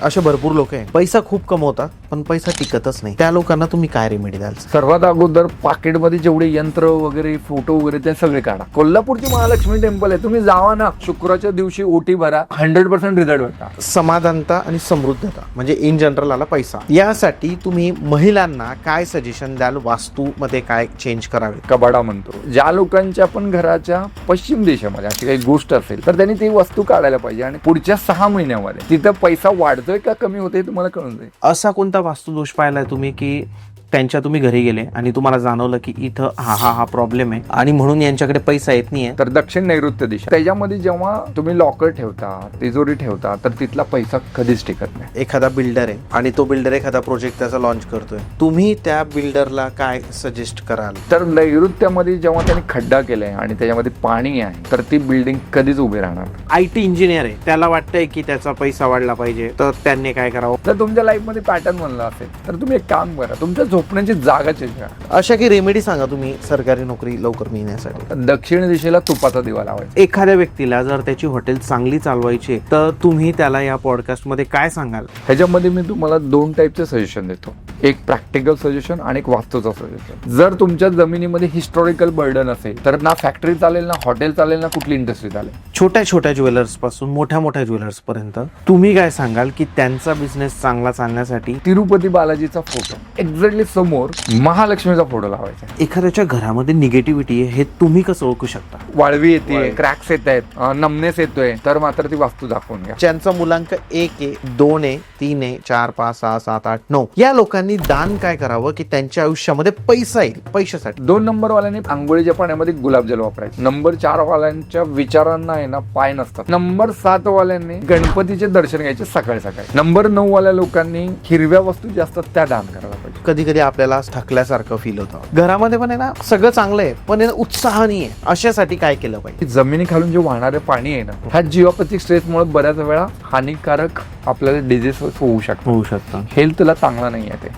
असे भरपूर लोक आहे, पैसा खूप कमवतात पण पैसा टिकतच नाही. त्या लोकांना तुम्ही काय रेमेडी द्याल? सर्वात अगोदर पाकिटमध्ये जेवढे यंत्र वगैरे फोटो वगैरे ते सगळे काढा. कोल्हापूरची महालक्ष्मी टेम्पल आहे, तुम्ही जावा ना, शुक्रवारच्या दिवशी ओटी भरा, 100% रिझल्ट भेटता. समाधानता आणि समृद्धता म्हणजे इन जनरल आला पैसा. यासाठी तुम्ही महिलांना काय सजेशन द्याल? वास्तू मध्ये काय चेंज करावे? कबाडा म्हणतो, ज्या लोकांच्या पण घराच्या पश्चिम दिशेमध्ये अशी काही गोष्ट असेल तर त्यांनी ती वस्तू काढायला पाहिजे आणि पुढच्या 6 महिन्यामध्ये तिथं पैसा वाढतोय का कमी होतोय तुम्हाला कळून जाईल. असा कोणता वास्तुदोष पाहिलाय तुम्ही की त्यांच्या तुम्ही घरी गेले आणि तुम्हाला जाणवलं की इथं हा प्रॉब्लेम आहे आणि म्हणून यांच्याकडे पैसा येत नाहीये? तर दक्षिण नैऋत्य दिशा, त्याच्यामध्ये जेव्हा तुम्ही लॉकर ठेवता, तिजोरी ठेवता, तर तिथला पैसा कधीच टिकत नाही. एखादा बिल्डर आहे आणि तो बिल्डर एखादा प्रोजेक्ट त्याचा लॉन्च करतोय, तुम्ही त्या बिल्डरला काय सजेस्ट कराल? तर नैऋत्यामध्ये जेव्हा त्यांनी खड्डा केलाय आणि त्याच्यामध्ये पाणी आहे तर ती बिल्डिंग कधीच उभी राहणार. IT इंजिनियर आहे, त्याला वाटतंय की त्याचा पैसा वाढला पाहिजे, तर त्यांनी काय करावं? जर तुमच्या लाईफमध्ये पॅटर्न बनला असेल तर तुम्ही एक काम करा, तुमच्या झोपण्याची जागा चेंज करा. अशा की रेमेडी सांगा तुम्ही सरकारी नोकरी लवकर मिळण्यासाठी. दक्षिण दिशेला तुपाचा दिवा लावायचा. एखाद्या व्यक्तीला जर त्याची हॉटेल चांगली चालवायची तर तुम्ही त्याला या पॉडकास्ट मध्ये काय सांगाल? ह्याच्यामध्ये मी तुम्हाला 2 टाईपचे सजेशन देतो, एक प्रॅक्टिकल सजेशन आणि एक वास्तूचं सजेशन. जर तुमच्या जमिनीमध्ये हिस्टॉरिकल बर्डन असेल तर ना फॅक्टरी चालेल, ना हॉटेल चालेल, ना कुठली इंडस्ट्री चालेल. छोट्या छोट्या ज्वेलर्स पासून मोठ्या मोठ्या ज्वेलर्स पर्यंत तुम्ही काय सांगाल की त्यांचा बिझनेस चांगला चालण्यासाठी? तिरुपती बालाजीचा फोटो एक्झॅक्टली समोर महालक्ष्मीचा फोटो लावायचा. एखाद्याच्या घरामध्ये निगेटिव्हिटी आहे हे तुम्ही कसं ओळखू शकता? वाळवी येते, क्रॅक्स येत आहेत, नमनेस येतोय, तर मात्र ती वास्तू दाखवून घ्या. ज्यांचा मुलांक 1 आहे, 2 आहे, 3 आहे, 4, 5, 6, 7, 8, 9 या लोकांनी दान काय करावं की त्यांच्या आयुष्यामध्ये पैसा येईल? पैशासाठी 2 नंबर वाल्यांनी आंघोळीच्या पाण्यामध्ये गुलाबजल वापरायचं. नंबर 4 वाल्यांच्या विचारांना आहे ना पाय नसतात. नंबर 7 वाल्यांनी गणपतीचे दर्शन घ्यायचे सकाळी सकाळी. नंबर 9 वाल्या लोकांनी हिरव्या वस्तू जे असतात त्या दान करायला पाहिजे. कधी कधी आपल्याला थकल्यासारखं फील होतं, घरामध्ये पण आहे ना सगळं चांगलं आहे पण आहे ना उत्साह नाही आहे, अशासाठी काय केलं पाहिजे? जमिनी खालून जे वाहणारे पाणी आहे ना, ह्या जीवापॅथिक स्ट्रेसमुळे बऱ्याच वेळा हानिकारक आपल्याला डिझीज होऊ शकतं. हेल्थला चांगला नाही आहे ते.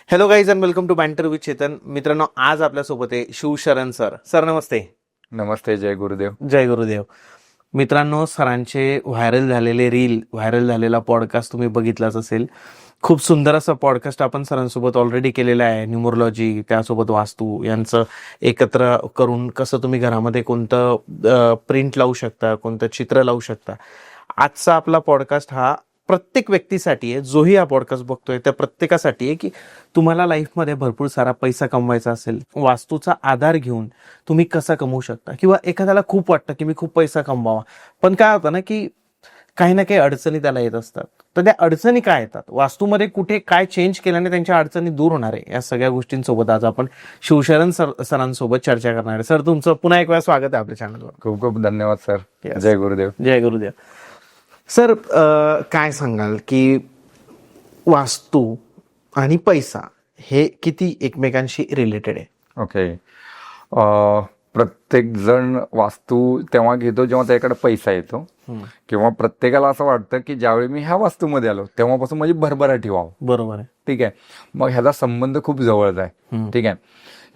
Hello guys and welcome to banter with Chetan. मित्रांनो, आज आपल्यासोबत आहे शिवशरण सर. सर नमस्ते. नमस्ते, जय गुरुदेव. जय गुरुदेव. मित्रांनो, सरांचे व्हायरल झालेले रील, व्हायरल झालेला पॉडकास्ट तुम्ही बघितलाच असेल. खूप सुंदर असा पॉडकास्ट आपण सरांसोबत ऑलरेडी केलेला आहे. न्यूमरोलॉजी, त्यासोबत वास्तू यांचं एकत्र करून कसं तुम्ही घरामध्ये कोणतं प्रिंट लावू शकता, कोणतं चित्र लावू शकता. आजचा आपला पॉडकास्ट हा प्रत्येक व्यक्तीसाठी आहे, जोही हा पॉडकास्ट बघतोय त्या प्रत्येकासाठी आहे की तुम्हाला लाईफमध्ये भरपूर सारा पैसा कमवायचा असेल, वास्तूचा आधार घेऊन तुम्ही कसा कमवू शकता. किंवा एखाद्याला खूप वाटतं की मी खूप पैसा कमवावा, पण काय होतं ना की काही ना काही अडचणी त्याला येत असतात. तर त्या अडचणी काय येतात, वास्तूमध्ये कुठे काय चेंज केल्याने त्यांच्या अडचणी दूर होणार आहे, या सगळ्या गोष्टींसोबत आज आपण शिवशरण सरांसोबत चर्चा करणार आहे. सर, तुमचं पुन्हा एक वेळा स्वागत आहे आपल्या चॅनलवर. खूप खूप धन्यवाद सर. जय गुरुदेव. जय गुरुदेव. सर, काय सांगाल की वास्तू आणि पैसा हे किती एकमेकांशी रिलेटेड आहे? ओके. प्रत्येक जण वास्तू तेव्हा घेतो जेव्हा त्याच्याकडे पैसा येतो, किंवा प्रत्येकाला असं वाटतं की ज्यावेळी मी ह्या वास्तूमध्ये आलो तेव्हापासून माझी भरभराटी व्हावं. बरोबर आहे. ठीक आहे. मग ह्याचा संबंध खूप जवळचा आहे. ठीक आहे.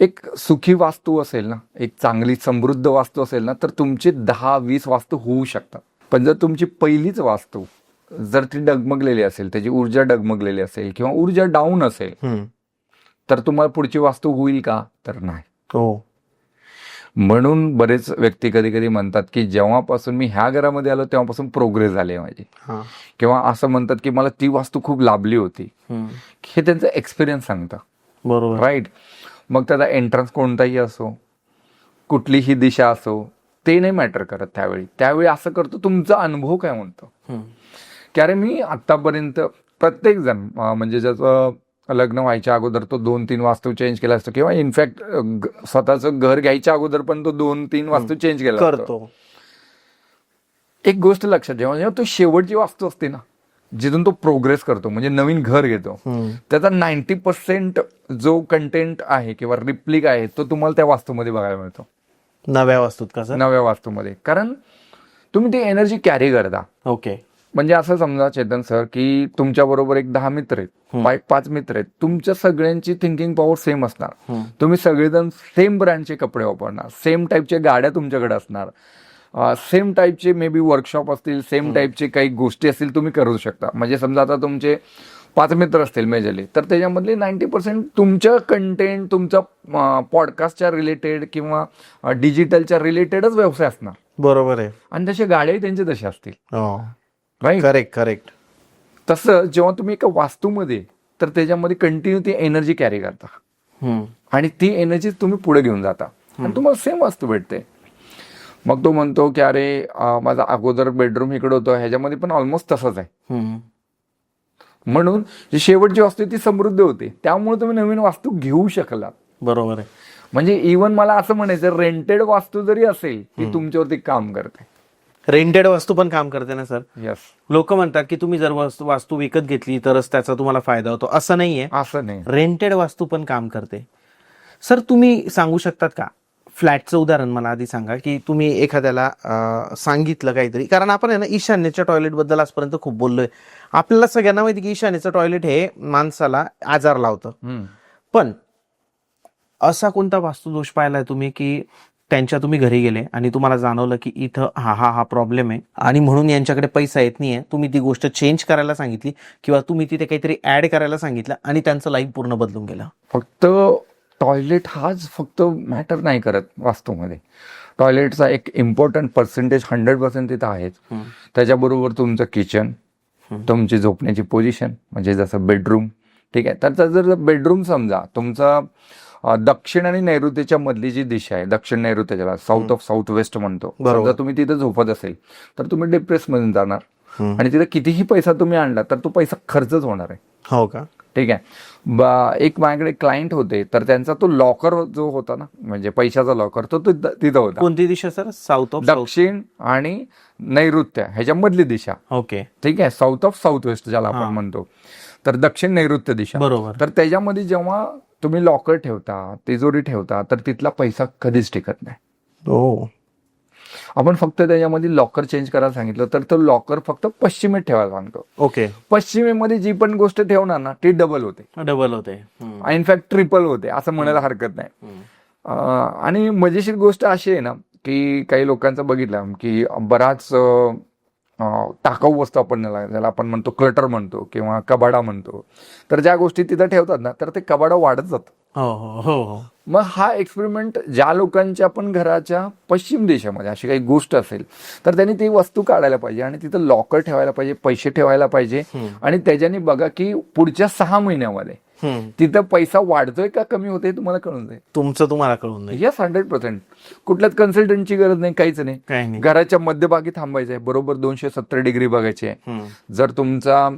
एक सुखी वास्तू असेल ना, एक चांगली समृद्ध वास्तू असेल ना, तर तुमची 10-20 वास्तू होऊ शकतात. पण जर तुमची पहिलीच वास्तू जर ती डगमगलेली असेल, त्याची ऊर्जा डगमगलेली असेल किंवा ऊर्जा डाऊन असेल, तर तुम्हाला पुढची वास्तू होईल का? तर नाही. हो. म्हणून बरेच व्यक्ती कधी कधी म्हणतात की जेव्हापासून मी ह्या घरामध्ये आलो तेव्हापासून प्रोग्रेस झाली माझी, किंवा असं म्हणतात की मला ती वास्तू खूप लाभली होती. हे त्यांचं एक्सपिरियन्स सांगतं. बरोबर. राईट. मग त्याचा एंट्रन्स कोणताही असो, कुठलीही दिशा असो, ते नाही मॅटर करत. त्यावेळी असं करतो तुमचा अनुभव काय म्हणतो. की अरे मी आतापर्यंत प्रत्येक जण म्हणजे ज्याचं लग्न व्हायच्या अगोदर तो 2-3 वास्तू चेंज केला असतो, किंवा इनफॅक्ट स्वतःचं घर घ्यायच्या अगोदर पण तो 2-3 वास्तू चेंज केला करतो. एक गोष्ट लक्षात, जेव्हा तो शेवटची वास्तू असते ना, जिथून तो प्रोग्रेस करतो, म्हणजे नवीन घर घेतो, त्याचा 90% जो कंटेंट आहे किंवा रिप्लिक आहे तो तुम्हाला त्या वास्तूमध्ये बघायला मिळतो. नव्या वास्तूत का सर? नव्या वास्तूमध्ये. कारण तुम्ही ती एनर्जी कॅरी करता. ओके. म्हणजे असं समजा चेतन सर की तुमच्या बरोबर एक 10 मित्र आहेत, 5 मित्र आहेत, तुमच्या सगळ्यांची थिंकिंग पॉवर सेम असणार. तुम्ही सगळेजण सेम ब्रँडचे कपडे वापरणार, सेम टाईपच्या गाड्या तुमच्याकडे असणार, सेम टाईपचे मे बी वर्कशॉप असतील, सेम टाईपचे काही गोष्टी असतील तुम्ही करू शकता. म्हणजे समजा आता तुमचे 5 मित्र असतील मेजरली, तर त्याच्यामधले 90% तुमचं कंटेंट तुमचा पॉडकास्टच्या रिलेटेड किंवा डिजिटलच्या रिलेटेडच व्यवसाय असणार. बरोबर आहे. आणि तसे गाड्याही त्यांचे तसे असतील. राईट. करेक्ट. तसं जेव्हा तुम्ही एका वास्तूमध्ये, तर त्याच्यामध्ये कंटिन्यू ती एनर्जी कॅरी करता आणि ती एनर्जी तुम्ही पुढे घेऊन जाता आणि तुम्हाला सेम वास्तू भेटते. मग तो म्हणतो की अरे माझा अगोदर बेडरूम इकडे होतं, ह्याच्यामध्ये पण ऑलमोस्ट तसंच आहे. म्हणून जी शेवटची वास्तू ती समृद्ध होते, त्यामुळे तुम्ही नवीन वास्तू घेऊ शकलात. बरोबर आहे. म्हणजे इव्हन मला असं म्हणायचं, रेंटेड वास्तू जरी असेल ती तुमच्यावरती काम करते. रेंटेड वस्तू पण काम करते ना सर. यस. लोक म्हणतात की तुम्ही जर वास्तू विकत घेतली तरच त्याचा तुम्हाला फायदा होतो, असं नाहीये. असं नाही. रेंटेड वास्तू पण काम करते. सर तुम्ही सांगू शकतात का, फ्लॅटचं उदाहरण मला आधी सांगा, की तुम्ही एखाद्याला सांगितलं काहीतरी, कारण आपण आहे ना ईशान्येच्या टॉयलेट बद्दल आजपर्यंत खूप बोललोय. आपल्याला सगळ्यांना माहिती की ईशान्येचं टॉयलेट हे माणसाला आजार लावतं, पण असा कोणता वास्तुदोष पाहिलाय तुम्ही की त्यांच्या तुम्ही घरी गेले आणि तुम्हाला जाणवलं की इथं हा प्रॉब्लेम आहे आणि म्हणून यांच्याकडे पैसा येत नाहीये, तुम्ही ती गोष्ट चेंज करायला सांगितली किंवा तुम्ही तिथे काहीतरी ऍड करायला सांगितलं आणि त्यांचं लाईफ पूर्ण बदलून गेलं? फक्त टॉयलेट हाच फक्त मॅटर नाही करत वास्तूमध्ये. टॉयलेटचा एक इम्पॉर्टंट पर्सेंटेज 100% तिथं आहेच. त्याच्याबरोबर तुमचं किचन, तुमची झोपण्याची पोझिशन म्हणजे जसं बेडरूम, ठीक आहे. तर जर बेडरूम समजा तुमचा दक्षिण आणि नैऋत्येच्या मधली जी दिशा आहे, दक्षिण नैऋत्येला साऊथ ऑफ साऊथ वेस्ट म्हणतो, समजा तुम्ही तिथे झोपत असेल तर तुम्ही डिप्रेस मध्ये जाणार आणि तिथे कितीही पैसा तुम्ही आणला तर तो पैसा खर्चच होणार आहे. हो का? ठीक आहे. एक माझ्याकडे क्लायंट होते, तर त्यांचा तो लॉकर जो होता ना, म्हणजे पैशाचा लॉकर, तो तिथं होता. कोणती दिशा सर? साऊथ ऑफ दक्षिण आणि नैऋत्य ह्याच्या मधली दिशा. ओके. ठीक आहे. साऊथ ऑफ साऊथ वेस्ट ज्याला आपण म्हणतो, तर दक्षिण नैऋत्य दिशा. बरोबर. तर त्याच्यामध्ये जेव्हा तुम्ही लॉकर ठेवता, तिजोरी ठेवता, तर तिथला पैसा कधीच टिकत नाही. हो. आपण फक्त त्याच्यामध्ये लॉकर चेंज करायला सांगितलं तर तो लॉकर फक्त पश्चिमेत ठेवायला सांगतो. ओके. पश्चिमेमध्ये जी पण गोष्ट ठेवणार ना ती डबल होते, इनफॅक्ट ट्रिपल होते, असं म्हणायला हरकत नाही. आणि मजेशीर गोष्ट अशी आहे ना की काही लोकांचं बघितलं की बराच टाकाऊ वस्तू आपण ज्याला आपण म्हणतो क्लटर म्हणतो किंवा कबाडा म्हणतो, तर ज्या गोष्टी तिथं ठेवतात ना तर ते कबाडा वाढत जातं. हो. मग हा एक्सपेरिमेंट ज्या लोकांच्या पण घराच्या पश्चिम देशामध्ये अशी काही गोष्ट असेल तर त्यांनी ती वस्तू काढायला पाहिजे आणि तिथं लॉकर ठेवायला पाहिजे, पैसे ठेवायला पाहिजे आणि त्याच्याने बघा की पुढच्या 6 महिन्यामध्ये तिथं पैसा वाढतोय का कमी होतोय तुम्हाला कळून जाईल. तुम्हाला कळून जाईल. यस, 100%. कुठल्याच कन्सल्टंटची गरज नाही, काहीच नाही. घराच्या मध्यभागी थांबायचं आहे, बरोबर 270 डिग्री बघायची आहे. जर तुमचा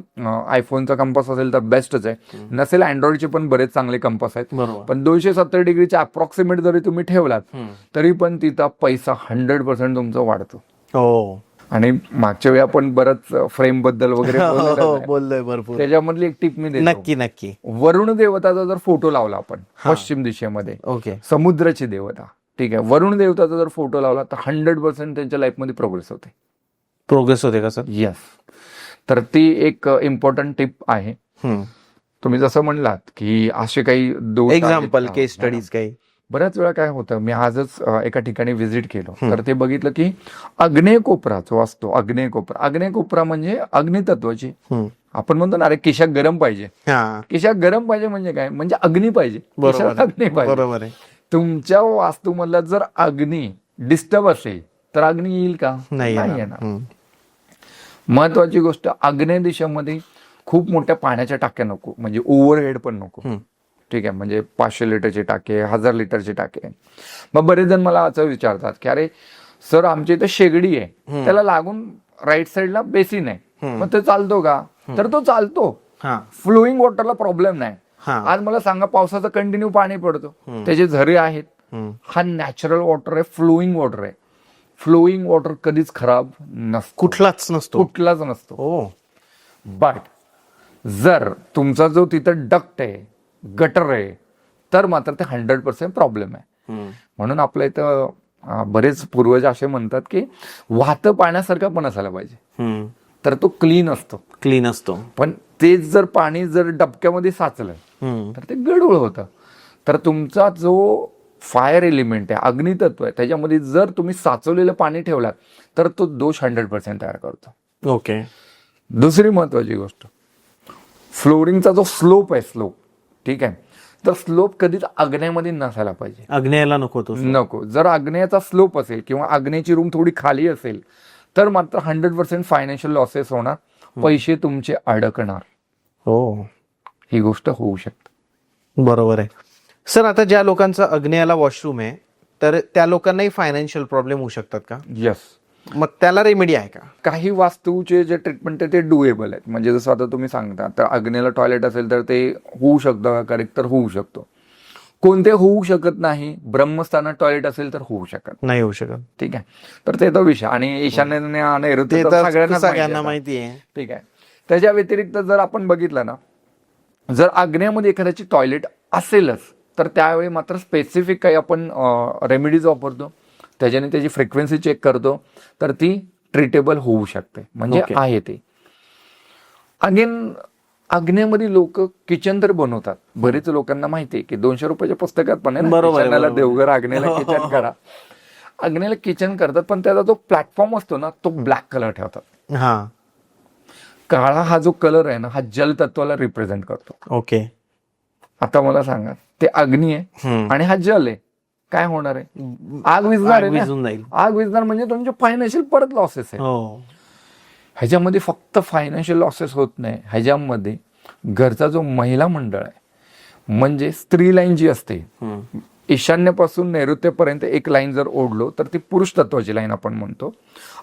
आयफोनचा कंपास असेल तर बेस्टच आहे, नसेल अँड्रॉइडचे पण बरेच चांगले कंपास आहेत. पण 270 डिग्रीच्या अप्रॉक्सिमेट जरी तुम्ही ठेवलात तरी पण तिथं पैसा 100% तुमचा वाढतो. हो. आणि मागच्या वेळी आपण बरंच फ्रेम बद्दल वगैरे बोललोय भरपूर. त्याच्यामधली एक टिप मी देतो. नक्की. वरुण देवताचा जर फोटो लावला आपण पश्चिम दिशेमध्ये, ओके, समुद्राची देवता, ठीक आहे, वरुण देवताचा जर फोटो लावला तर 100% त्यांच्या लाईफमध्ये प्रोग्रेस होते का सर? येस. तर ती एक इम्पॉर्टंट टिप आहे. तुम्ही जसं म्हणलात की असे काही एक्झाम्पल केस स्टडीज काही बऱ्याच वेळा काय होतं, मी आजच एका ठिकाणी व्हिजिट केलो तर ते बघितलं की आग्नेय कोपरा जो असतो, आग्नेय कोपरा म्हणजे अग्नितत्वाची. आपण म्हणतो ना, अरे केशात गरम पाहिजे. केशात गरम पाहिजे म्हणजे काय? म्हणजे अग्नी पाहिजे, अग्नी पाहिजे. बरोबर आहे. तुमच्या वास्तूमधला जर अग्नी डिस्टर्ब असेल तर अग्नी येईल का? नाही येणार. महत्वाची गोष्ट, आग्नेय दिशेमध्ये खूप मोठ्या पाण्याच्या टाक्या नको, म्हणजे ओव्हरहेड पण नको. ठीक आहे, म्हणजे 500 लिटरचे टाके, 1000 लिटरचे टाके. मग बरेच जण मला असं विचारतात की अरे सर आमच्या इथे शेगडी आहे, त्याला लागून राईट साईडला बेसिन आहे, मग ते चालतो का? तर तो चालतो. फ्लोईंग वॉटरला प्रॉब्लेम नाही. आज मला सांगा, पावसाचं कंटिन्यू पाणी पडतो, त्याचे झरे आहेत, हा नॅचरल वॉटर आहे, फ्लोईंग वॉटर आहे. फ्लोईंग वॉटर कधीच खराब नसतो, कुठलाच नसतो. बट जर तुमचा जो तिथं डक्ट आहे, गटर आहे, तर मात्र ते 100% प्रॉब्लेम आहे. म्हणून आपल्या इथं बरेच पूर्वज असे म्हणतात की वाहतं पाण्यासारखं पण असायला पाहिजे. तर तो क्लीन असतो. पण तेच जर पाणी जर डबक्यामध्ये साचलं तर ते गढूळ होतं. तर तुमचा जो फायर एलिमेंट आहे, अग्नितत्व आहे, त्याच्यामध्ये जर तुम्ही साचवलेलं पाणी ठेवलात तर तो दोष 100% तयार करतो. ओके. दुसरी महत्वाची गोष्ट, फ्लोरिंगचा जो स्लोप आहे, ठीक आहे, तर स्लोप कधीच आग्नेयामध्ये नसायला पाहिजे. आग्नेयाला नको तो. नको. जर आग्नेयाचा स्लोप असेल किंवा आग्नेयाची रूम थोडी खाली असेल तर मात्र 100% फायनान्शियल लॉसेस होणार, पैसे तुमचे अडकणार. हो, ही गोष्ट होऊ शकते. बरोबर आहे. सर, आता ज्या लोकांचा आग्नेयाला वॉशरूम आहे तर त्या लोकांनाही फायनान्शियल प्रॉब्लेम होऊ शकतात का? यस. मग त्याला रेमेडी आहे का? काही वास्तूचे जे ट्रीटमेंट आहे ते डुएबल आहेत. म्हणजे जसं आता तुम्ही सांगता, तर आग्नेयाला टॉयलेट असेल तर ते होऊ शकतं का करेक्ट? तर होऊ शकतो. कोणते होऊ शकत नाही? ब्रह्मस्थानात टॉयलेट असेल तर होऊ शकत नाही होऊ शकत. ठीक आहे. तर ते तो विषय. आणि ईशान्य आणि नैऋत्य तर सगळ्यांना माहिती आहे. ठीक आहे. त्याच्या व्यतिरिक्त जर आपण बघितलं ना, जर आग्नेयामध्ये एखाद्याची टॉयलेट असेलच तर त्यावेळी मात्र स्पेसिफिक काही आपण रेमेडीज वापरतो, त्याच्याने त्याची फ्रिक्वेन्सी चेक करतो, तर ती ट्रीटेबल होऊ शकते. म्हणजे आहे ते. अगेन आग्नेयामध्ये लोक किचन तर बनवतात. बरेच लोकांना माहिती आहे की 200 रुपयाच्या पुस्तकात पण आहे, बरोबर, देवघर आग्नेयाला किचन करा. आग्नेयाला किचन करतात, पण त्याचा जो प्लॅटफॉर्म असतो ना तो ब्लॅक कलर ठेवतात. हा, काळा हा जो कलर आहे ना, हा जल तत्वाला रिप्रेझेंट करतो. ओके. आता मला सांगा, ते अग्नी आहे आणि हा जल आहे, काय होणार आहे? आग विझणार आहे, विझून जाईल. आग विझणार म्हणजे तुमचे फायनान्शियल परत लॉसेस आहे. ह्याच्यामध्ये फक्त फायनान्शियल लॉसेस होत नाही, ह्याच्यामध्ये घरचा जो महिला मंडळ आहे, म्हणजे स्त्री लाईन जी असते, ईशान्येपासून नैऋत्यपर्यंत एक लाईन जर ओढलो तर ती पुरुष तत्वाची लाईन आपण म्हणतो.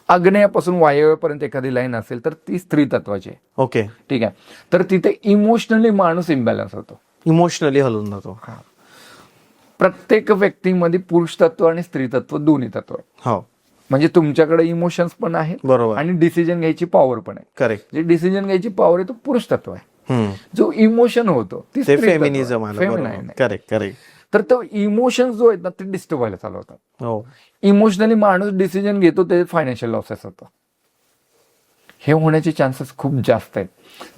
आग्नेयापासून वायव्यपर्यंत एखादी लाईन असेल तर ती स्त्री तत्वाची आहे. ओके, ठीक आहे. तर तिथे इमोशनली माणूस इम्बॅलन्स होतो, इमोशनली हलून जातो. प्रत्येक व्यक्तीमध्ये पुरुष तत्व आणि स्त्री तत्व दोन्ही तत्व आहे. हो, म्हणजे तुमच्याकडे इमोशन्स पण आहेत, बरोबर, आणि डिसिजन घ्यायची पॉवर पण आहे. करेक्ट. जे डिसिजन घ्यायची पॉवर आहे तो पुरुष तत्व आहे. जो इमोशन होतो ती फेमिनिझम आहे. Correct correct. तर तो इमोशन्स जो आहेत ना ते डिस्टर्ब व्हायला चालू होतात. हो, इमोशनली माणूस डिसिजन घेतो, ते फायनान्शियल लॉसेस होतं. हे होण्याचे चान्सेस खूप जास्त आहेत.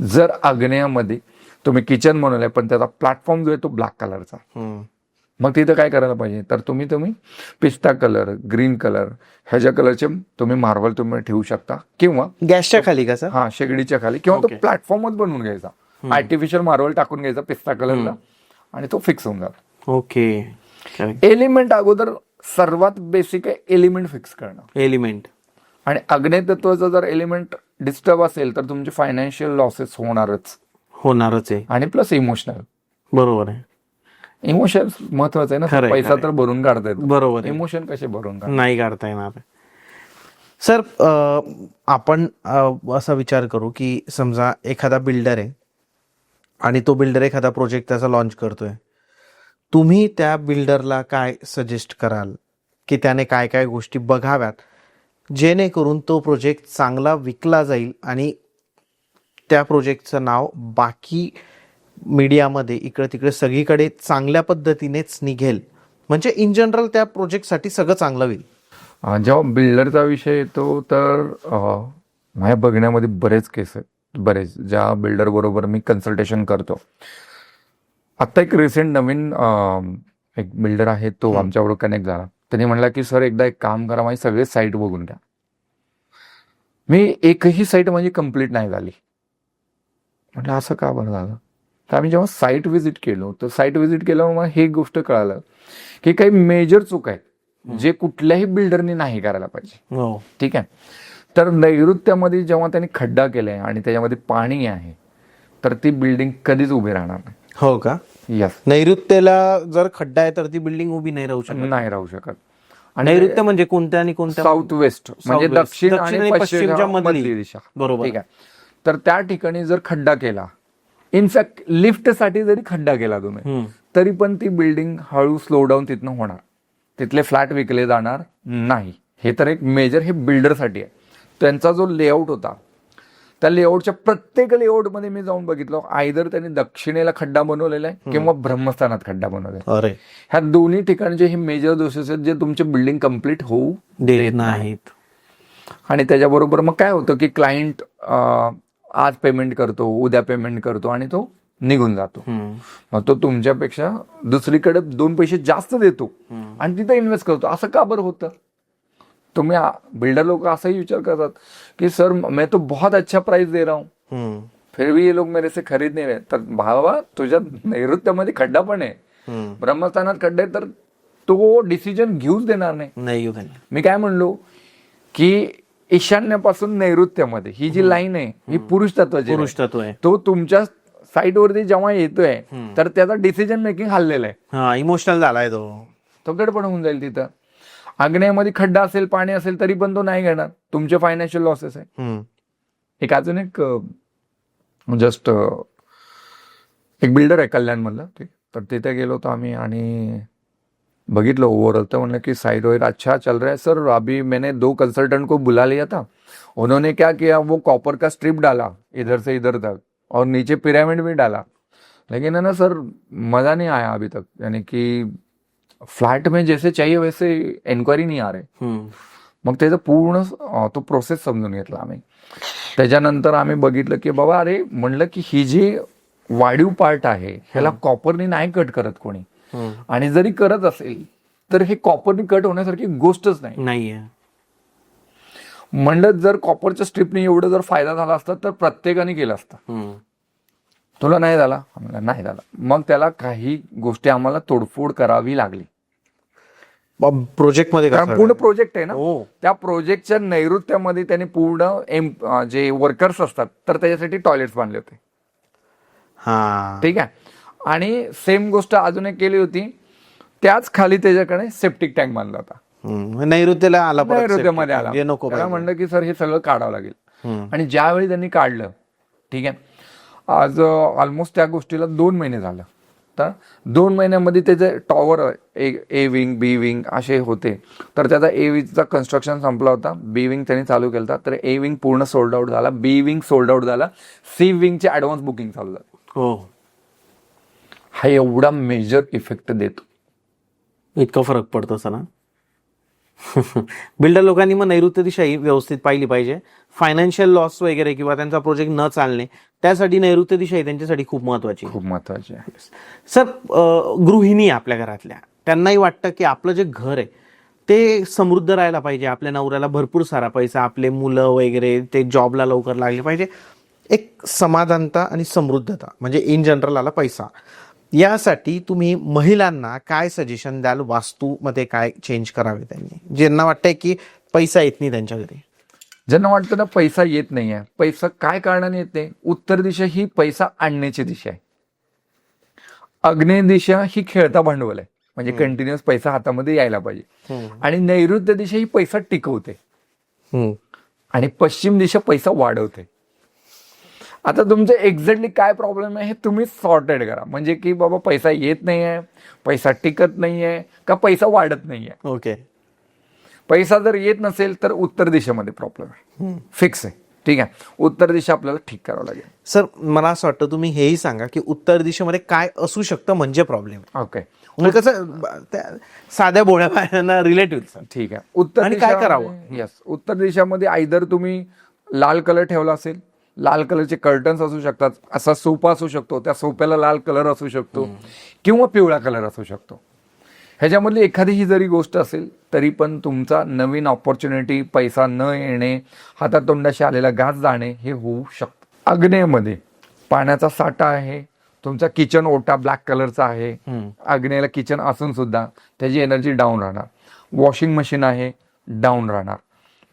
जर आग्नेयामध्ये तुम्ही किचन बनवलंय पण त्याचा प्लॅटफॉर्म जो आहे तो ब्लॅक कलरचा, मग तिथं काय करायला पाहिजे? तर तुम्ही पिस्ता कलर, ग्रीन कलर, ह्याच्या कलरचे तुम्ही मार्बल तुम्ही ठेवू शकता, किंवा गॅसच्या खाली का सर? हा, शेगडीच्या खाली, किंवा तो प्लॅटफॉर्मच बनवून घ्यायचा, आर्टिफिशियल मार्बल टाकून घ्यायचा पिस्ता कलरला, आणि तो फिक्स होऊन जातो. ओके. एलिमेंट अगोदर सर्वात बेसिक आहे एलिमेंट फिक्स करणं. एलिमेंट. आणि अग्नेय तत्वाचा जर एलिमेंट डिस्टर्ब असेल तर तुमचे फायनान्शियल लॉसेस होणारच आहे. आणि प्लस इमोशनल. बरोबर आहे. इमोशन महत्वाचं आहे ना. पैसा तर भरून काढता येतो, बरोबर. इमोशन कसे भरून नाही काढता येणार. सर, आपण असा विचार करू की समजा एखादा बिल्डर आहे आणि तो बिल्डर एखादा प्रोजेक्ट त्याचा लॉन्च करतोय, तुम्ही त्या बिल्डरला काय सजेस्ट कराल की त्याने काय काय गोष्टी बघाव्यात जेणेकरून तो प्रोजेक्ट चांगला विकला जाईल आणि त्या प्रोजेक्टचं नाव बाकी मीडियामध्ये इकडे तिकडे सगळीकडे चांगल्या पद्धतीनेच निघेल, म्हणजे इन जनरल त्या प्रोजेक्टसाठी सगळं चांगलं होईल? जेव्हा बिल्डरचा विषय येतो तर माझ्या बघण्यामध्ये बरेच केस आहेत, ज्या बिल्डर बरोबर मी कन्सल्टेशन करतो. आता एक रिसेंट नवीन एक बिल्डर आहे, तो आमच्याबरोबर कनेक्ट झाला. त्यांनी म्हणला की सर एकदा एक काम करा, माझी सगळे साईट बघून द्या. मी एकही साईट माझी कंप्लीट नाही झाली. म्हटलं असं का बरं झालं? तर आम्ही जेव्हा साईट व्हिजिट केलो, तर साईट व्हिजिट केल्यावर मला हे गोष्ट कळालं की काही मेजर चूक आहेत जे कुठल्याही बिल्डरनी नाही करायला पाहिजे. ठीक आहे. तर नैऋत्यामध्ये जेव्हा त्यांनी खड्डा केलाय आणि त्याच्यामध्ये पाणी आहे तर ती बिल्डिंग कधीच उभी राहणार नाही. हो का? यस. नैऋत्येला जर खड्डा आहे तर ती बिल्डिंग उभी नाही राहू शकत. आणि नैऋत्य म्हणजे कोणत्या आणि कोणत्या? साऊथ वेस्ट, म्हणजे दक्षिण आणि पश्चिमच्या मधली दिशा. बरोबर. ठीक आहे. तर त्या ठिकाणी जर खड्डा केला, इनफॅक्ट लिफ्टसाठी जरी खड्डा केला तुम्ही, तरी पण ती बिल्डिंग हळू स्लो डाऊन तिथनं होणार, तिथले फ्लॅट विकले जाणार नाही. हे तर एक मेजर हे बिल्डरसाठी आहे. त्यांचा जो लेआउट होता, त्या लेआउटच्या प्रत्येक लेआउटमध्ये मी जाऊन बघितलं, आयदर त्यांनी दक्षिणेला खड्डा बनवलेला आहे किंवा ब्रह्मस्थानात खड्डा बनवलेला आहे. ह्या दोन्ही ठिकाणचे हे मेजर दोषेस आहेत जे तुमचे बिल्डिंग कम्प्लीट होऊ देत नाहीत. आणि त्याच्याबरोबर मग काय होतं की क्लायंट आज पेमेंट करतो, उद्या पेमेंट करतो आणि तो निघून जातो. मग तो तुमच्यापेक्षा दुसरीकडे 2 पैसे जास्त देतो आणि तिथे इन्व्हेस्ट करतो. असं का बरं होतं? तुम्ही बिल्डर लोक असाही विचार करतात की सर मैं तो बहुत अच्छा प्राइस दे रहा हूँ, फिर भी ये लोग मेरे से खरीद नहीं रहे. तर भावा, तुझ्या नैऋत्यामध्ये खड्डा पण आहे, ब्रह्मस्थानात खड्डे, तर तो डिसिजन घेऊच देणार नाही. मी काय म्हणलो की ईशान्यापासून नैऋत्यामध्ये ही जी लाईन आहे ही पुरुष तत्वाची आहे. तो तुमच्या साईडवरती जेव्हा येतोय तर त्याचा डिसिजन मेकिंग हल्लेलं आहे, इमोशनल झालाय तो गडबड होऊन जाईल तिथं. आग्नेयामध्ये खड्डा असेल, पाणी असेल, तरी पण तो नाही घेणार. तुमचे फायनान्शियल लॉसेस आहे. एक अजून एक जस्ट एक बिल्डर आहे कल्याण मधलं, तर तिथे गेलो होतो आम्ही आणि बघितलं ओव्हरऑल. तर म्हणलं की साइड वाइड अच्छा चल रहा है सर, अभी मैंने 2 कंसल्टेंट को बुला लिया था, उन्होंने क्या किया, वो कॉपर का स्ट्रिप डाला इधर से इधर तक और नीचे पिरामिड भी डाला, लेकिन है ना सर मजा नहीं आया अभी तक. यानी कि फ्लॅट में जैसे चाहिए वैसे एन्क्वायरी नाही आ रहे. मग त्याचं पूर्ण तो प्रोसेस समजून घेतला आम्ही. त्याच्यानंतर आम्ही बघितलं की बाबा अरे, म्हणलं की ही जी वाढीव पार्ट आहे ह्याला कॉपरनी नाही कट करत कोणी, आणि जरी करत असेल तर हे कॉपरनी कट होण्यासारखी गोष्टच नाहीये. म्हणलं जर कॉपरच्या स्ट्रिपने एवढं जर फायदा झाला असता तर प्रत्येकाने केला असता. तुला नाही झाला? आम्हाला नाही झाला. मग त्याला काही गोष्टी आम्हाला तोडफोड करावी लागली प्रोजेक्टमध्ये, कारण पूर्ण प्रोजेक्ट आहे ना. त्या प्रोजेक्टच्या नैऋत्यामध्ये त्याने पूर्ण जे वर्कर्स असतात तर त्याच्यासाठी टॉयलेट्स बांधले होते. ठीक आहे. आणि सेम गोष्ट अजून एक केली होती, त्याच खाली त्याच्याकडे सेप्टिक टँक बांधला होता. नैऋत्यामध्ये आला. त्याला म्हणलं की सर हे सगळं काढावं लागेल. आणि ज्यावेळी त्यांनी काढलं, ठीक आहे, आज ऑलमोस्ट त्या गोष्टीला 2 महिने झालं. तर 2 महिन्यामध्ये त्याचे tower A wing, B wing असे होते. तर त्याचा ए विंगचा कन्स्ट्रक्शन संपला होता, बी विंग त्यांनी चालू केला. तर ए विंग पूर्ण सोल्ड आउट झाला, बी विंग सोल्ड आउट झाला, सी विंगचे ऍडव्हान्स बुकिंग चालू झालं. हा एवढा मेजर इफेक्ट देतो. इतका फरक पडतो असं ना. बिल्डर लोकांनी मग नैऋत्य दिशा ही व्यवस्थित पाहिली पाहिजे. फायनान्शियल लॉस वगैरे किंवा त्यांचा प्रोजेक्ट न चालणे, त्यासाठी नैऋत्य दिशा ही त्यांच्यासाठी खूप महत्वाची आहे. सर, गृहिणी आपल्या घरातल्या, त्यांनाही वाटतं की आपलं जे घर आहे ते समृद्ध राहायला पाहिजे, आपल्या नवऱ्याला भरपूर सारा पैसा, आपले मुलं वगैरे ते जॉबला लवकर लागले पाहिजे, एक समाधानता आणि समृद्धता, म्हणजे इन जनरल आला पैसा. यासाठी तुम्ही महिलांना काय सजेशन द्याल? वास्तूमध्ये काय चेंज करावे त्यांनी, ज्यांना वाटतंय की पैसा येत नाही त्यांच्या घरी? ज्यांना वाटतं ना पैसा येत नाहीये, पैसा काय कारणाने येत नाही? उत्तर दिशा ही पैसा आणण्याची दिशा आहे, आग्नेय दिशा ही खेळता भांडवल आहे, म्हणजे कंटिन्युअस पैसा हातामध्ये यायला पाहिजे, आणि नैऋत्य दिशा ही पैसा टिकवते, आणि पश्चिम दिशा पैसा वाढवते. आता तुमचं एक्झॅक्टली काय प्रॉब्लेम आहे हे तुम्ही सॉर्टेड करा. म्हणजे की बाबा पैसा येत नाहीये, पैसा टिकत नाहीये, का पैसा वाढत नाहीये. ओके. पैसा जर येत नसेल तर उत्तर दिशेमध्ये प्रॉब्लेम आहे, फिक्स आहे. ठीक आहे, उत्तर दिशा आपल्याला ठीक करावं लागेल. सर, मला असं वाटतं तुम्ही हेही सांगा की उत्तर दिशेमध्ये काय असू शकतं म्हणजे प्रॉब्लेम. ओके, म्हणजे कसं साध्या बोळ्या बायांना रिलेटिव्ह. ठीक आहे, उत्तर आणि काय करावं? यस, उत्तर दिशामध्ये आयदर तुम्ही लाल कलर ठेवला असेल, लाल कलरचे कर्टन्स असू शकतात, असा सोफा असू शकतो, त्या सोफ्याला लाल कलर असू शकतो, किंवा पिवळा कलर असू शकतो. ह्याच्यामधली एखादी ही जरी गोष्ट असेल तरी पण तुमचा नवीन ऑपॉर्च्युनिटी, पैसा न येणे, हातातोंडाशी आलेला घास जाणे हे होऊ शकतं. आग्नेयमध्ये पाण्याचा साठा आहे, तुमचा किचन ओटा ब्लॅक कलरचा आहे, आग्नेयला किचन असून सुद्धा त्याची एनर्जी डाऊन राहणार. वॉशिंग मशीन आहे, डाऊन राहणार,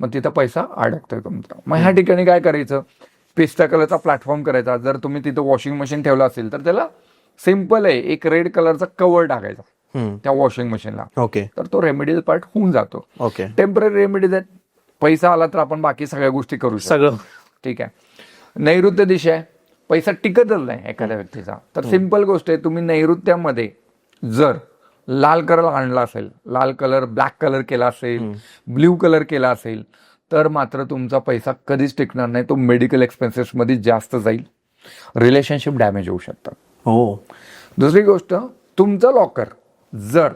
मग तिथं पैसा अडकतोय तुमचा. मग ह्या ठिकाणी काय करायचं? पिस्ता कलरचा प्लॅटफॉर्म करायचा. जर तुम्ही तिथं वॉशिंग मशीन ठेवलं असेल तर त्याला सिम्पल आहे, एक रेड कलरचा कव्हर टाकायचा त्या वॉशिंग मशीनला. ओके. तर तो रेमेडीज पार्ट होऊन जातो. ओके. टेम्पररी रेमेडीज आहेत, पैसा आला तर आपण बाकी सगळ्या गोष्टी करू शकतो. सगळं ठीक आहे. नैऋत्य दिशा आहे, पैसा टिकतच नाही एखाद्या व्यक्तीचा. तर सिम्पल गोष्ट आहे, तुम्ही नैऋत्यामध्ये जर लाल कलर आणला असेल, लाल कलर ब्लॅक कलर केला असेल, ब्ल्यू कलर केला असेल, तर मात्र तुमचा पैसा कधीच टिकणार नाही. तो मेडिकल एक्सपेन्सेस मध्ये जास्त जाईल, रिलेशनशिप डॅमेज होऊ शकतात. हो. दुसरी गोष्ट, तुमचं लॉकर जर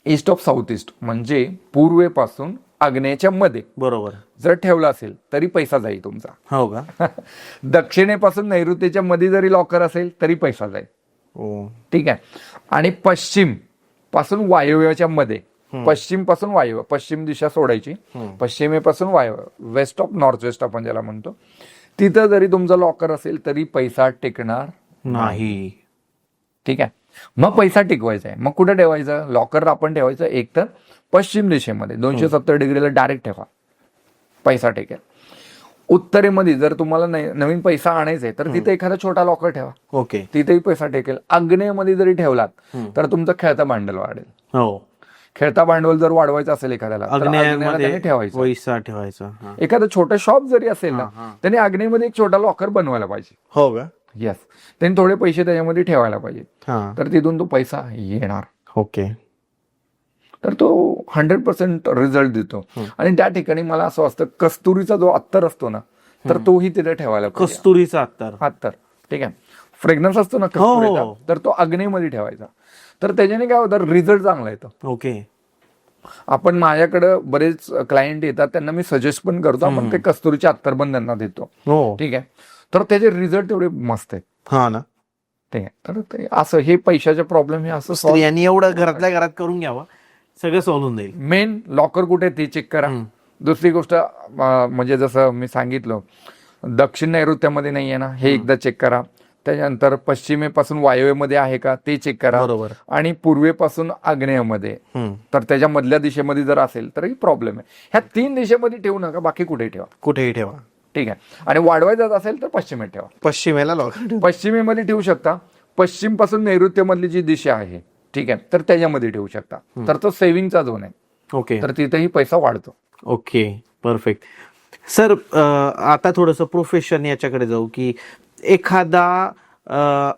ईस्ट ऑफ साऊथ ईस्ट म्हणजे पूर्वेपासून आग्नेयच्या मध्ये बरोबर. जर ठेवला असेल तरी पैसा जाईल तुमचा. हो का? दक्षिणेपासून नैऋत्येच्या मध्ये जरी लॉकर असेल तरी पैसा जाईल. ओ. ठीक आहे. आणि पश्चिम पासून वायव्याच्या मध्ये, पश्चिम पासून वायव्य, पश्चिम दिशा सोडायची, पश्चिमेपासून वायव्य, वेस्ट ऑफ नॉर्थ वेस्ट आपण ज्याला म्हणतो, तिथं जरी तुमचं लॉकर असेल तरी पैसा टिकणार नाही. ठीक आहे. मग पैसा टिकवायचा आहे, मग कुठे ठेवायचं? लॉकर आपण ठेवायचं एक तर पश्चिम दिशेमध्ये 270 डिग्रीला डायरेक्ट ठेवा, पैसा टिकेल. उत्तरेमध्ये जर तुम्हाला नवीन पैसा आणायचा आहे तर तिथे एखादा छोटा लॉकर ठेवा, ओके, तिथेही पैसा टिकेल. आग्नेयमध्ये जरी ठेवलात तर तुमचं खेळता भांडवल वाढेल. हो, खेळता भांडवल जर वाढवायचं असेल एखाद्याला तर आग्नेयाला त्याने ठेवायचं. पैसा ठेवायचा. हा. एखादं छोटं शॉप जरी असेल ना त्याने आग्नेयमध्ये एक छोटा लॉकर बनवायला पाहिजे. हो का? येस, त्यांनी थोडे पैसे त्याच्यामध्ये ठेवायला पाहिजे, हा. तर तिथून तो पैसा येणार. ओके. तर तो 100% रिझल्ट देतो. आणि त्या ठिकाणी मला असं वाटतं कस्तुरीचा जो अत्तर असतो ना तर तोही तिथे ठेवायला पाहिजे. कस्तुरीचा अत्तर. ठीक आहे. फ्रेग्रन्स असतो ना कस्तुरीचा, तर तो आग्नेयमध्ये ठेवायचा. तर त्याच्याने काय होतं, रिझल्ट चांगला येतो. ओके. आपण माझ्याकडे बरेच क्लायंट येतात, त्यांना मी सजेस्ट पण करतो, आपण ते कस्तुरीचे अत्तर पण त्यांना देतो. हो. ठीक आहे. तर त्याचे रिझल्ट एवढे मस्त आहेत. हा ना. ठीक आहे. तर ते असं हे पैशाचे प्रॉब्लेम हे असं स्त्रियांनी एवढं घरातल्या घरात करून घ्यावं, सगळं सॉल्व्ह होऊन जाईल. मेन लॉकर कुठे ते चेक करा. दुसरी गोष्ट म्हणजे जसं मी सांगितलं, दक्षिण नैऋत्यामध्ये नाही आहे ना, हे एकदा चेक करा. त्याच्यानंतर पश्चिमेपासून वायव्यमध्ये आहे का ते चेक करा. बरोबर. आणि पूर्वेपासून आग्नेयमध्ये, तर त्याच्या मधल्या दिशेमध्ये जर असेल तरी प्रॉब्लेम आहे. ह्या 3 दिशेमध्ये ठेवू नका, बाकी कुठेही ठेवा. कुठेही ठेवा. ठीक आहे. आणि वाढवायचं असेल तर पश्चिमेत ठेवा. पश्चिमेला लॉकर. पश्चिमेमध्ये ठेवू शकता. पश्चिम पासून नैऋत्य मधली जी दिशा आहे, ठीक आहे, तर त्याच्यामध्ये ठेवू शकता. तर तो सेव्हिंगचा झोन आहे. ओके. तर तिथेही पैसा वाढतो. Okay, perfect. सर, आता थोडंसं प्रोफेशन याच्याकडे जाऊ, की एखादा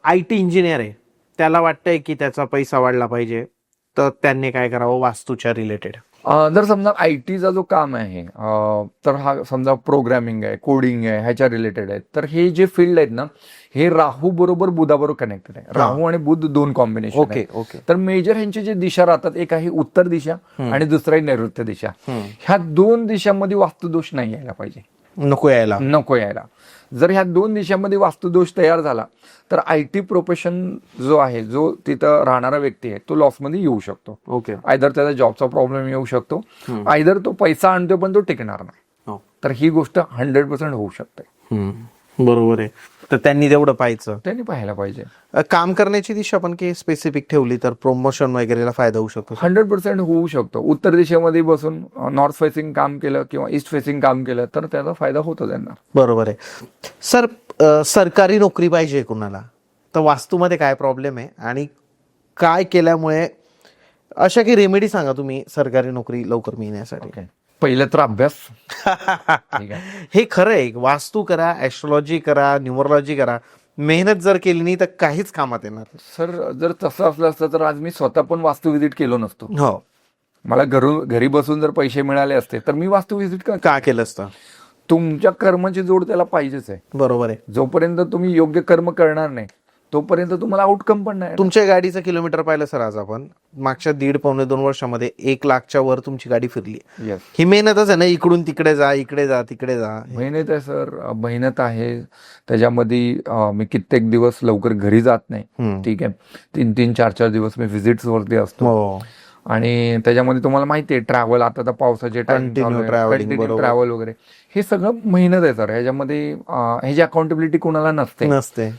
IT इंजिनियर आहे, त्याला वाटतंय की त्याचा पैसा वाढला पाहिजे, तर त्यांनी काय करावं वास्तूच्या रिलेटेड? जर समजा आयटीचा जो काम आहे, तर हा समजा प्रोग्रामिंग आहे, कोडिंग आहे, ह्याच्या रिलेटेड आहे, तर हे जे फील्ड आहेत ना, हे राहू बरोबर बुधाबरोबर कनेक्टेड आहे. राहू आणि बुध 2 कॉम्बिनेशन. ओके. ओके. तर मेजर ह्यांची जी दिशा राहतात, एक आहे उत्तर दिशा आणि दुसरा आहे नैऋत्य दिशा. ह्या 2 दिशांमध्ये वास्तुदोष नाही यायला पाहिजे, नको यायला. जर ह्या 2 दिशांमध्ये वास्तुदोष तयार झाला तर IT प्रोफेशन जो आहे, जो तिथं राहणारा व्यक्ती आहे, तो लॉसमध्ये येऊ शकतो. ओके. आयदर त्याचा जॉबचा प्रॉब्लेम येऊ शकतो, आयदर तो पैसा आणतोय पण तो टिकणार नाही. तर ही गोष्ट 100% होऊ शकते. बरोबर आहे. तर त्यांनी तेवढं पाहायचं, त्यांनी पाहायला पाहिजे. काम करण्याची दिशा पण की स्पेसिफिक ठेवली तर प्रमोशन वगैरेला फायदा होऊ शकतो. 100% होऊ शकतो. उत्तर दिशेमध्ये बसून नॉर्थ फेसिंग काम केलं किंवा ईस्ट फेसिंग काम केलं तर त्याचा फायदा होतो त्यांना. बरोबर आहे. सर, सरकारी नोकरी पाहिजे कुणाला, तर वास्तूमध्ये काय प्रॉब्लेम आहे आणि काय केल्यामुळे, अशा काही रेमेडी सांगा तुम्ही सरकारी नोकरी लवकर मिळण्यासाठी. पहिलं तर अभ्यास. ठीक आहे. हे खरं आहे. वास्तू करा, ऍस्ट्रॉलॉजी करा, न्यूमरोलॉजी करा, मेहनत जर केली नाही तर काहीच कामात येणार. सर, जर तसं असलं असतं तर आज मी स्वतः पण वास्तू व्हिजिट केलो नसतो. हो. मला घरी बसून जर पैसे मिळाले असते तर मी वास्तू व्हिजिट का केलं असतं? तुमच्या कर्माची जोड त्याला पाहिजेच आहे. बरोबर आहे. जोपर्यंत तुम्ही योग्य कर्म करणार नाही तोपर्यंत तुम्हाला आउटकम पण नाही. तुमच्या गाडीचं किलोमीटर पाहिलं सर, आज आपण मागच्या 1.5-2 वर्षामध्ये 1 लाखच्या वर तुमची गाडी फिरली. ही मेहनतच आहे ना, इकडून तिकडे जा, इकडे जा, तिकडे जा. मेहनत आहे सर, मेहनत आहे. त्याच्यामध्ये मी कित्येक दिवस लवकर घरी जात नाही. ठीक आहे. 3-3, 4-4 दिवस मी व्हिजिट्स वरती असतो. आणि त्याच्यामध्ये तुम्हाला माहिती आहे ट्रॅव्हल, आता तर पावसाचे ट्रॅव्हल वगैरे, हे सगळं मेहनत आहे सर. ह्याच्यामध्ये ह्याची अकाउंटेबिलिटी कोणाला नसते.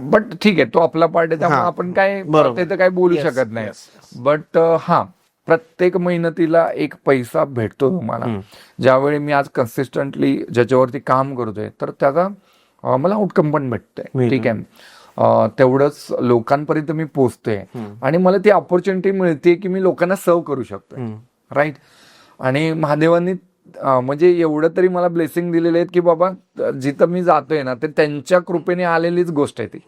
बट ठीक आहे, तो आपला पार्ट आहे, त्यामुळे आपण काय ते तर काय बोलू शकत नाही. बट प्रत्येक मेहनतीला एक पैसा भेटतो तुम्हाला. ज्यावेळी मी आज कन्सिस्टंटली ज्याच्यावरती काम करतोय तर त्याचा मला आउटकम पण भेटतोय. ठीक आहे. तेवढंच लोकांपर्यंत मी पोहोचतोय आणि मला ती ऑपॉर्च्युनिटी मिळते की मी लोकांना सर्व करू शकतोय. राईट. आणि महादेवांनी म्हणजे एवढं तरी मला ब्लेसिंग दिलेले आहेत की बाबा जिथं मी जातोय ना ते त्यांच्या कृपेने आलेलीच गोष्ट आहे ती.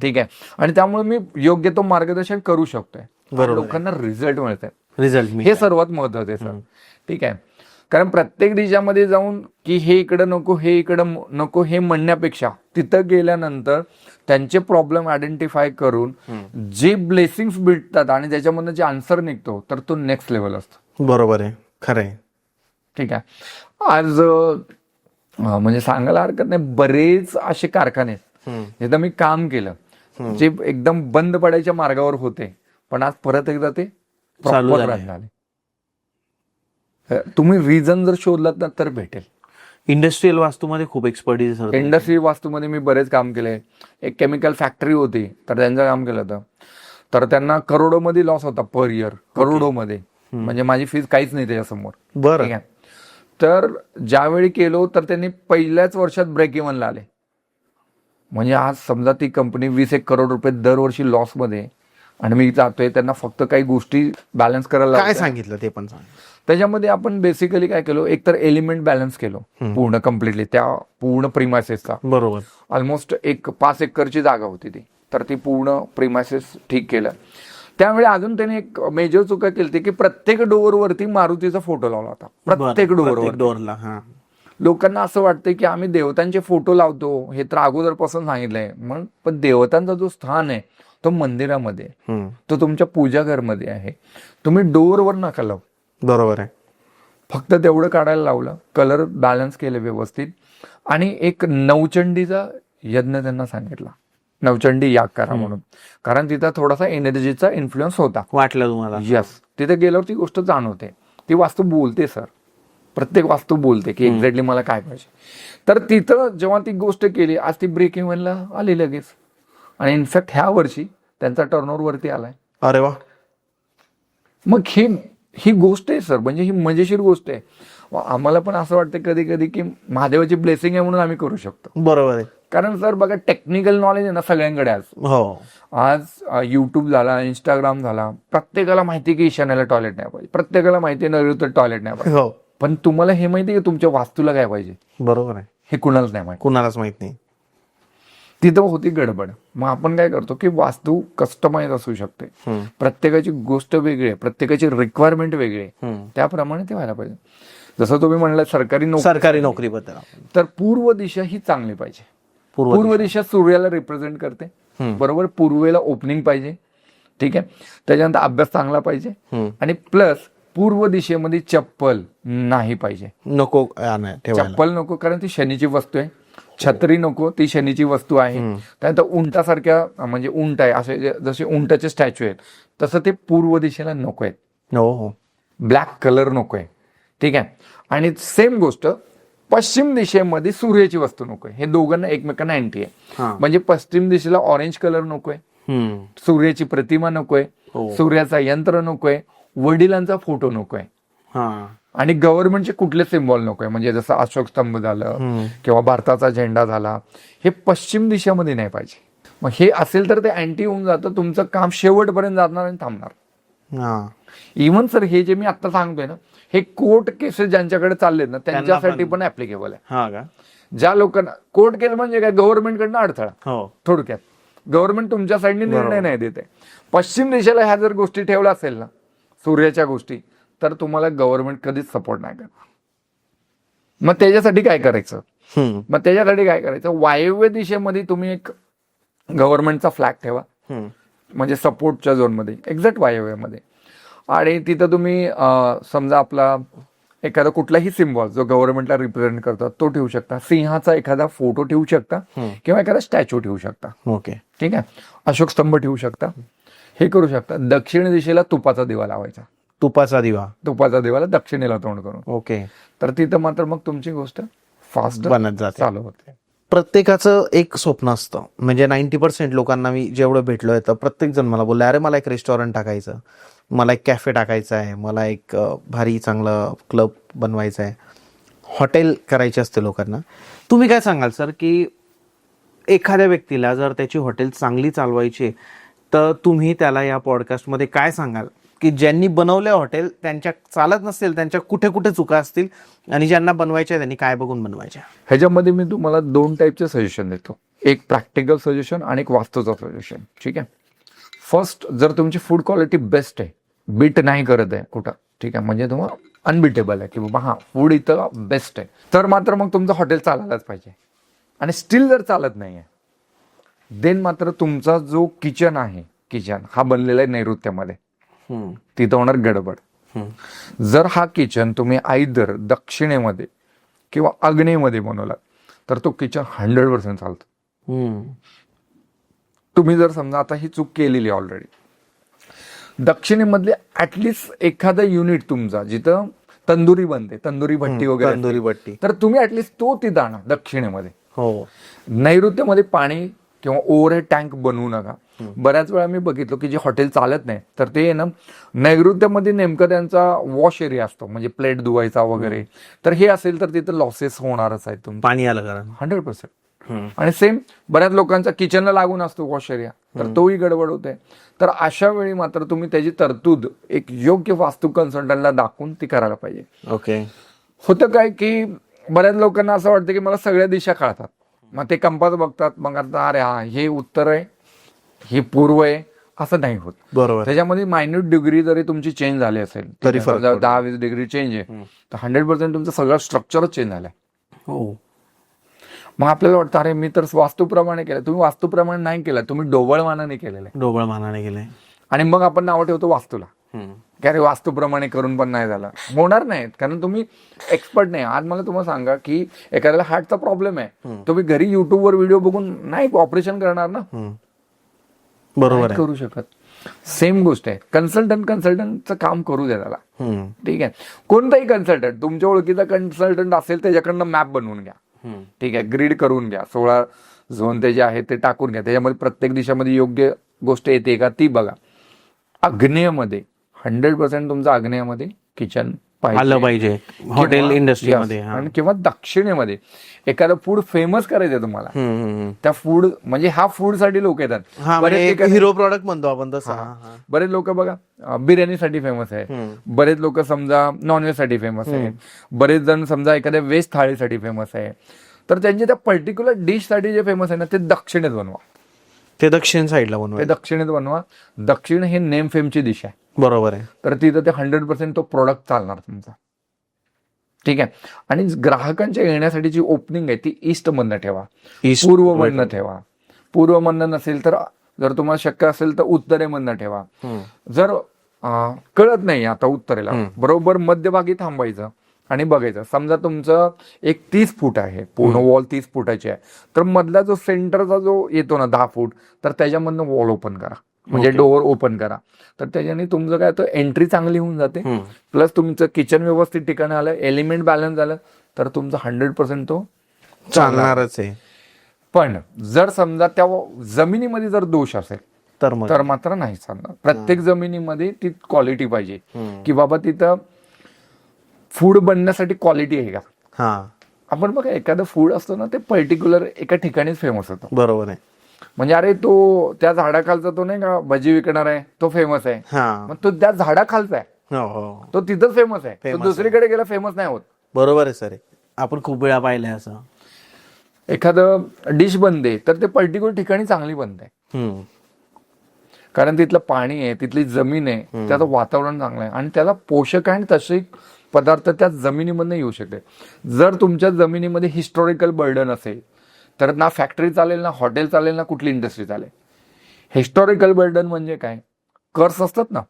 ठीक आहे. आणि त्यामुळे मी योग्य तो मार्गदर्शन करू शकतोय, लोकांना रिझल्ट मिळतोय. हे सर्वात महत्वाचं आहे सर. ठीक आहे. कारण प्रत्येक दिशामध्ये जाऊन की हे इकडं नको, हे इकडं नको हे म्हणण्यापेक्षा तिथं गेल्यानंतर त्यांचे प्रॉब्लेम आयडेंटिफाय करून जे ब्लेसिंग्स भेटतात आणि त्याच्यामधनं जे आन्सर निघतो तर तो नेक्स्ट लेवल असतो. बरोबर आहे, खरं आहे. ठीक आहे. आज म्हणजे सांगायला हरकत नाही, बरेच असे कारखाने जिथं मी काम केलं जे एकदम बंद पडायच्या मार्गावर होते, पण आज परत एकदा ते चालू proper झाले. run झाले. तुम्ही रिझन जर शोधलात ना तर भेटेल. इंडस्ट्रीयल वास्तूमध्ये खूप एक्सपर्टीज इंडस्ट्री वास्तूमध्ये मी बरेच काम केलंय. एक केमिकल फॅक्टरी होती, तर त्यांचं काम केलं होतं, तर त्यांना करोडोमध्ये लॉस होता पर इयर, करोडोमध्ये. म्हणजे माझी फीज काहीच नाही त्याच्यासमोर. बरं. ठीक आहे. तर ज्यावेळी केलो तर त्यांनी पहिल्याच वर्षात ब्रेक इव्हनला आले. म्हणजे आज समजा ती कंपनी 20-1 करोड रुपये दरवर्षी लॉसमध्ये, आणि मी जातोय त्यांना फक्त काही गोष्टी बॅलन्स करायला काय लावतोय. सांगितलं ते पण सांग. त्याच्यामध्ये आपण बेसिकली काय केलो, एक तर एलिमेंट बॅलन्स केलो पूर्ण कम्प्लिटली त्या पूर्ण प्रिमायसेसचा. बरोबर. ऑलमोस्ट एक 5 एकरची जागा होती ती, तर ती पूर्ण प्रिमायसेस ठीक केलं. त्यावेळी अजून त्याने एक मेजर चुका केली होती की प्रत्येक डोअरवरती मारुतीचा फोटो लावला होता. प्रत्येक डोअरवर. डोअरला. हा. लोकांना असं वाटतं की आम्ही देवतांचे फोटो लावतो, हे तर अगोदरपासून सांगितलंय. पण देवतांचा जो स्थान आहे तो मंदिरामध्ये आहे. तो तुमच्या पूजा घरमध्ये आहे. तुम्ही डोअरवर नका लावू. बरोबर आहे. फक्त तेवढं काढायला लावलं, कलर बॅलन्स केले व्यवस्थित, आणि एक नवचंडीचा यज्ञ त्यांना सांगितला, नवचंडी याग करा म्हणून. कारण तिथं थोडासा एनर्जीचा इन्फ्लुएन्स होता. वाटलं तुम्हाला? यस. तिथे गेल्यावर ती गोष्ट जाणवते. ती वास्तू बोलते सर, प्रत्येक वास्तू बोलते की एक्झॅक्टली मला काय पाहिजे. तर तिथं जेव्हा ती गोष्ट केली, आज ती ब्रेक इव्हनला आली लगेच. आणि इनफॅक्ट ह्या वर्षी त्यांचा टर्नओव्हर वरती आलाय. अरे वा. मग ही गोष्ट आहे सर, म्हणजे ही मजेशीर गोष्ट आहे. आम्हाला पण असं वाटतं कधी कधी की महादेवाची ब्लेसिंग आहे म्हणून आम्ही करू शकतो. बरोबर आहे. कारण सर बघा, टेक्निकल नॉलेज आहे ना सगळ्यांकडे आज. हो. आज युट्यूब झाला, इंस्टाग्राम झाला, प्रत्येकाला माहिती की ईशान्याला टॉयलेट नाही पाहिजे, प्रत्येकाला माहिती आहे नैऋत्य टॉयलेट नाही पाहिजे. हो. पण तुम्हाला हे माहिती आहे की तुमच्या वास्तूला काय पाहिजे? बरोबर आहे. हे कुणालाच नाही माहिती. कुणालाच माहित नाही. तिथं होती गडबड. मग आपण काय करतो की वास्तू कस्टमाइज असू शकते, प्रत्येकाची गोष्ट वेगळी आहे, प्रत्येकाची रिक्वायरमेंट वेगळी आहे, त्याप्रमाणे ते व्हायला पाहिजे. जसं तुम्ही म्हणलं सरकारी नोकरीबद्दल, तर पूर्व दिशा ही चांगली पाहिजे. पूर्व दिशा सूर्याला रिप्रेझेंट करते. बरोबर. पूर्वेला ओपनिंग पाहिजे. ठीक आहे. त्याच्यानंतर अभ्यास चांगला पाहिजे, आणि प्लस पूर्व दिशेमध्ये चप्पल नाही पाहिजे. नको. चप्पल नको, कारण ती शनीची वस्तू आहे. छत्री नको, ती शनीची वस्तू आहे. त्यानंतर उंटासारख्या, म्हणजे उंट आहे असे, जसे उंटाचे स्टॅच्यू आहेत तसं ते पूर्व दिशेला नको आहेत. हो. ब्लॅक कलर नको आहे. ठीक आहे. आणि सेम गोष्ट पश्चिम दिशेमध्ये सूर्याची वस्तू नकोय. हे दोघांना एकमेकांना अँटी आहे. म्हणजे पश्चिम दिशेला ऑरेंज कलर नकोय, सूर्याची प्रतिमा नकोय, सूर्याचा यंत्र नकोय, वडिलांचा फोटो नकोय, आणि गव्हर्नमेंटचे कुठले सिम्बॉल नकोय. म्हणजे जसं अशोक स्तंभ झालं किंवा भारताचा झेंडा झाला, हे पश्चिम दिशेमध्ये नाही पाहिजे. मग हे असेल तर ते अँटी होऊन जातं, तुमचं काम शेवटपर्यंत जाणार आणि थांबणार. इव्हन सर हे जे मी आता सांगतोय ना, हे कोर्ट केसेस ज्यांच्याकडे चाललेत ना त्यांच्यासाठी पण ऍप्लिकेबल आहे. ज्या लोकांना कोर्ट केस म्हणजे काय, गव्हर्नमेंटकडनं अडथळा. थोडक्यात गव्हर्नमेंट तुमच्या साईडने निर्णय नाही देते. पश्चिम दिशेला ह्या जर गोष्टी ठेवल्या असेल ना, सूर्याच्या गोष्टी, तर तुम्हाला गव्हर्नमेंट कधीच सपोर्ट नाही करणार. मग त्याच्यासाठी काय करायचं, वायव्य दिशेमध्ये तुम्ही एक गव्हर्नमेंटचा फ्लॅग ठेवा, म्हणजे सपोर्टच्या झोनमध्ये, एक्झॅक्ट वायव्यामध्ये. आणि तिथं तुम्ही समजा आपला एखादा कुठलाही सिम्बॉल जो गव्हर्नमेंटला रिप्रेझेंट करतात तो ठेवू शकता. सिंहाचा एखादा फोटो ठेवू शकता, किंवा एखादा स्टॅच्यू ठेवू शकता. ओके. ठीक आहे. अशोक स्तंभ ठेवू शकता, हे करू शकता. दक्षिण दिशेला तुपाचा दिवा लावायचा. तुपाचा दिवाला दक्षिणेला तोंड करून. ओके. तर तिथं मात्र मग तुमची गोष्ट फास्ट बनत जाते, चालू होते. प्रत्येकाचं एक स्वप्न असतं. म्हणजे 90% लोकांना मी जेवढं भेटलोय तर प्रत्येक जण मला बोलले, अरे मला एक रेस्टॉरंट टाकायचं, मला एक कॅफे टाकायचा आहे, मला एक भारी चांगलं क्लब बनवायचं आहे, हॉटेल करायचे असते लोकांना. तुम्ही काय सांगाल सर की एखाद्या व्यक्तीला जर त्याची हॉटेल चांगली चालवायची तर तुम्ही त्याला या पॉडकास्टमध्ये काय सांगाल की ज्यांनी बनवले हॉटेल त्यांच्या चालत नसेल, त्यांच्या कुठे कुठे चुका असतील, आणि ज्यांना बनवायच्या त्यांनी काय बघून बनवायच्या? ह्याच्यामध्ये मी तुम्हाला 2 टाईपचे सजेशन देतो, एक प्रॅक्टिकल सजेशन आणि एक वास्तूचं सजेशन. ठीक आहे. फर्स्ट, जर तुमची फूड क्वालिटी बेस्ट आहे, बीट नाही करत आहे कुठं, ठीक आहे, म्हणजे तुम्हाला अनबिटेबल आहे की बाबा फूड इथं बेस्ट आहे, तर मात्र मग तुमचं हॉटेल चालायलाच पाहिजे. आणि स्टील जर चालत नाही आहे, देन मात्र तुमचा जो किचन आहे, किचन हा बनलेला आहे नैऋत्यामध्ये, तिथं होणार गडबड. जर हा किचन तुम्ही आयदर दक्षिणेमध्ये किंवा आग्नेयमध्ये बनवला तर तो किचन 100% चालतो. तुम्ही जर समजा आता ही चूक केलेली ऑलरेडी, दक्षिणेमधले ऍटलिस्ट एखादा युनिट तुमचा जिथं तंदुरी बनते, तंदुरी भट्टी वगैरे, तंदुरी भट्टी, तर तुम्ही ऍटलिस्ट तो तिथं आणा दक्षिणेमध्ये. हो. नैऋत्यमध्ये पाणी किंवा ओव्हरहेड टँक बनवू नका. बऱ्याच वेळा मी बघितलो की जे हॉटेल चालत नाही तर ते ना नैऋत्यमध्ये नेमकं त्यांचा वॉश एरिया असतो, म्हणजे प्लेट धुवायचा वगैरे, तर हे असेल तर तिथं लॉसेस होणारच आहेत तुमचं पाणी आलं कारण 100%. आणि सेम बऱ्याच लोकांचा किचनला लागून असतो वॉश एरिया, तर तोही गडबड होते. तर अशा वेळी मात्र तुम्ही त्याची तरतूद एक योग्य वास्तू कन्सल्टंटला दाखवून ती करायला पाहिजे. ओके. होतं काय की बऱ्याच लोकांना असं वाटतं की मला सगळ्या दिशा कळतात, मग ते कंपास बघतात, मग आता अरे हा हे उत्तर आहे, हे पूर्व आहे, असं नाही होत. बरोबर. त्याच्यामध्ये मायन्यूट डिग्री जरी तुमची चेंज झाली असेल तरी 10-20 डिग्री चेंज आहे तर 100% तुमचं सगळं स्ट्रक्चरच चेंज झालंय. हो. मग आपल्याला वाटतं अरे मी तर वास्तूप्रमाणे केलं. तुम्ही वास्तूप्रमाणे नाही केलं, तुम्ही डोबळमानाने केलेलं आहे. डोबळमानाने गेले. आणि मग आपण नाव ठेवतो वास्तूला की अरे वास्तूप्रमाणे करून पण नाही झालं. होणार नाहीत कारण तुम्ही एक्सपर्ट नाही. आज मला तुम्हाला सांगा की एखाद्याला हार्टचा प्रॉब्लेम आहे, तुम्ही घरी युट्यूबवर व्हिडिओ बघून नाही ऑपरेशन करणार ना, बरोबर करू शकत. सेम गोष्ट आहे, कन्सल्टंटचं काम करू द्या त्याला. ठीक आहे, कोणताही कन्सल्टंट तुमच्या ओळखीचा कन्सल्टंट असेल त्याच्याकडनं मॅप बनवून घ्या. ठीक आहे, ग्रीड करून घ्या, 16 झोन ते जे आहे ते टाकून घ्या, त्याच्यामध्ये प्रत्येक दिशेमध्ये योग्य गोष्ट येते का ती बघा. आग्नेयमध्ये 100% तुमचं आग्नेयमध्ये किचन आलं पाहिजे हॉटेल इंडस्ट्रीमध्ये. आणि किंवा दक्षिणेमध्ये एखादं फूड फेमस करायचं तुम्हाला, त्या फूड म्हणजे हा फूड साठी लोक येतात. हिरो प्रॉडक्ट म्हणतो आपण तसं. बरेच लोक बघा बिर्याणीसाठी फेमस आहे, बरेच लोक समजा नॉनव्हेज साठी फेमस आहे, बरेच जण समजा एखाद्या व्हेज थाळीसाठी फेमस आहे. तर त्यांच्या त्या पर्टिक्युलर डिश साठी जे फेमस आहे ना ते दक्षिणेत बनवा. ते दक्षिण साईडला बनवा. ते दक्षिणेत बनवा. दक्षिण हे नेम फेमची दिशा आहे. बरोबर आहे. तर तिथं ते 100% तो प्रोडक्ट चालणार तुमचा. ठीक आहे. आणि ग्राहकांच्या येण्यासाठीची ओपनिंग आहे ती ईस्ट मधनं ठेवा, पूर्व मधनं ठेवा. पूर्व मधनं नसेल तर जर तुम्हाला शक्य असेल तर उत्तरेमधनं ठेवा. जर कळत नाही आता उत्तरेला, बरोबर मध्यभागी थांबायचं आणि बघायचं. समजा तुमचं एक 30 फूट आहे, पूर्ण वॉल 30 फुटाची आहे, तर मधला जो सेंटरचा जो येतो ना 10 फूट, तर त्याच्यामधनं वॉल ओपन करा, म्हणजे डोअर ओपन करा. तर त्याच्याने तुमचं काय तर एंट्री चांगली होऊन जाते, प्लस तुमचं किचन व्यवस्थित ठिकाणी आलं, एलिमेंट बॅलन्स झालं, तर तुमचं 100% तो चालणारच आहे. पण जर समजा त्या जमिनीमध्ये जर दोष असेल तर मात्र नाही चालणार. प्रत्येक जमिनीमध्ये ती क्वालिटी पाहिजे की बाबा तिथं फूड बनण्यासाठी क्वालिटी आहे का. आपण बघा एखादं फूड असतो ना ते पर्टिक्युलर एका ठिकाणीच फेमस होतं. बरोबर आहे. म्हणजे अरे तो त्या झाडाखालचा तो नाही का भजी विकणार आहे तो फेमस आहे, मग तो त्या झाडाखालचा आहे, तो तिथंच फेमस आहे, तो दुसरीकडे गेला फेमस नाही होत. बरोबर आहे सर. आपण खूप वेळा पाहिलंय असं. एखादं डिश बनते तर ते पर्टिक्युलर ठिकाणी चांगली बनते कारण तिथलं पाणी आहे, तिथली जमीन आहे, त्याचं वातावरण चांगलं आहे आणि त्याला पोषक आहे आणि तसे पदार्थ त्या जमिनीमधनं येऊ शकते. जर तुमच्या जमिनीमध्ये हिस्टॉरिकल बर्डन असेल तर ना फॅक्टरी चालेल, ना हॉटेल चालेल, ना कुठली इंडस्ट्री चालेल. हिस्टॉरिकल बर्डन म्हणजे काय, कर्स असतात ना,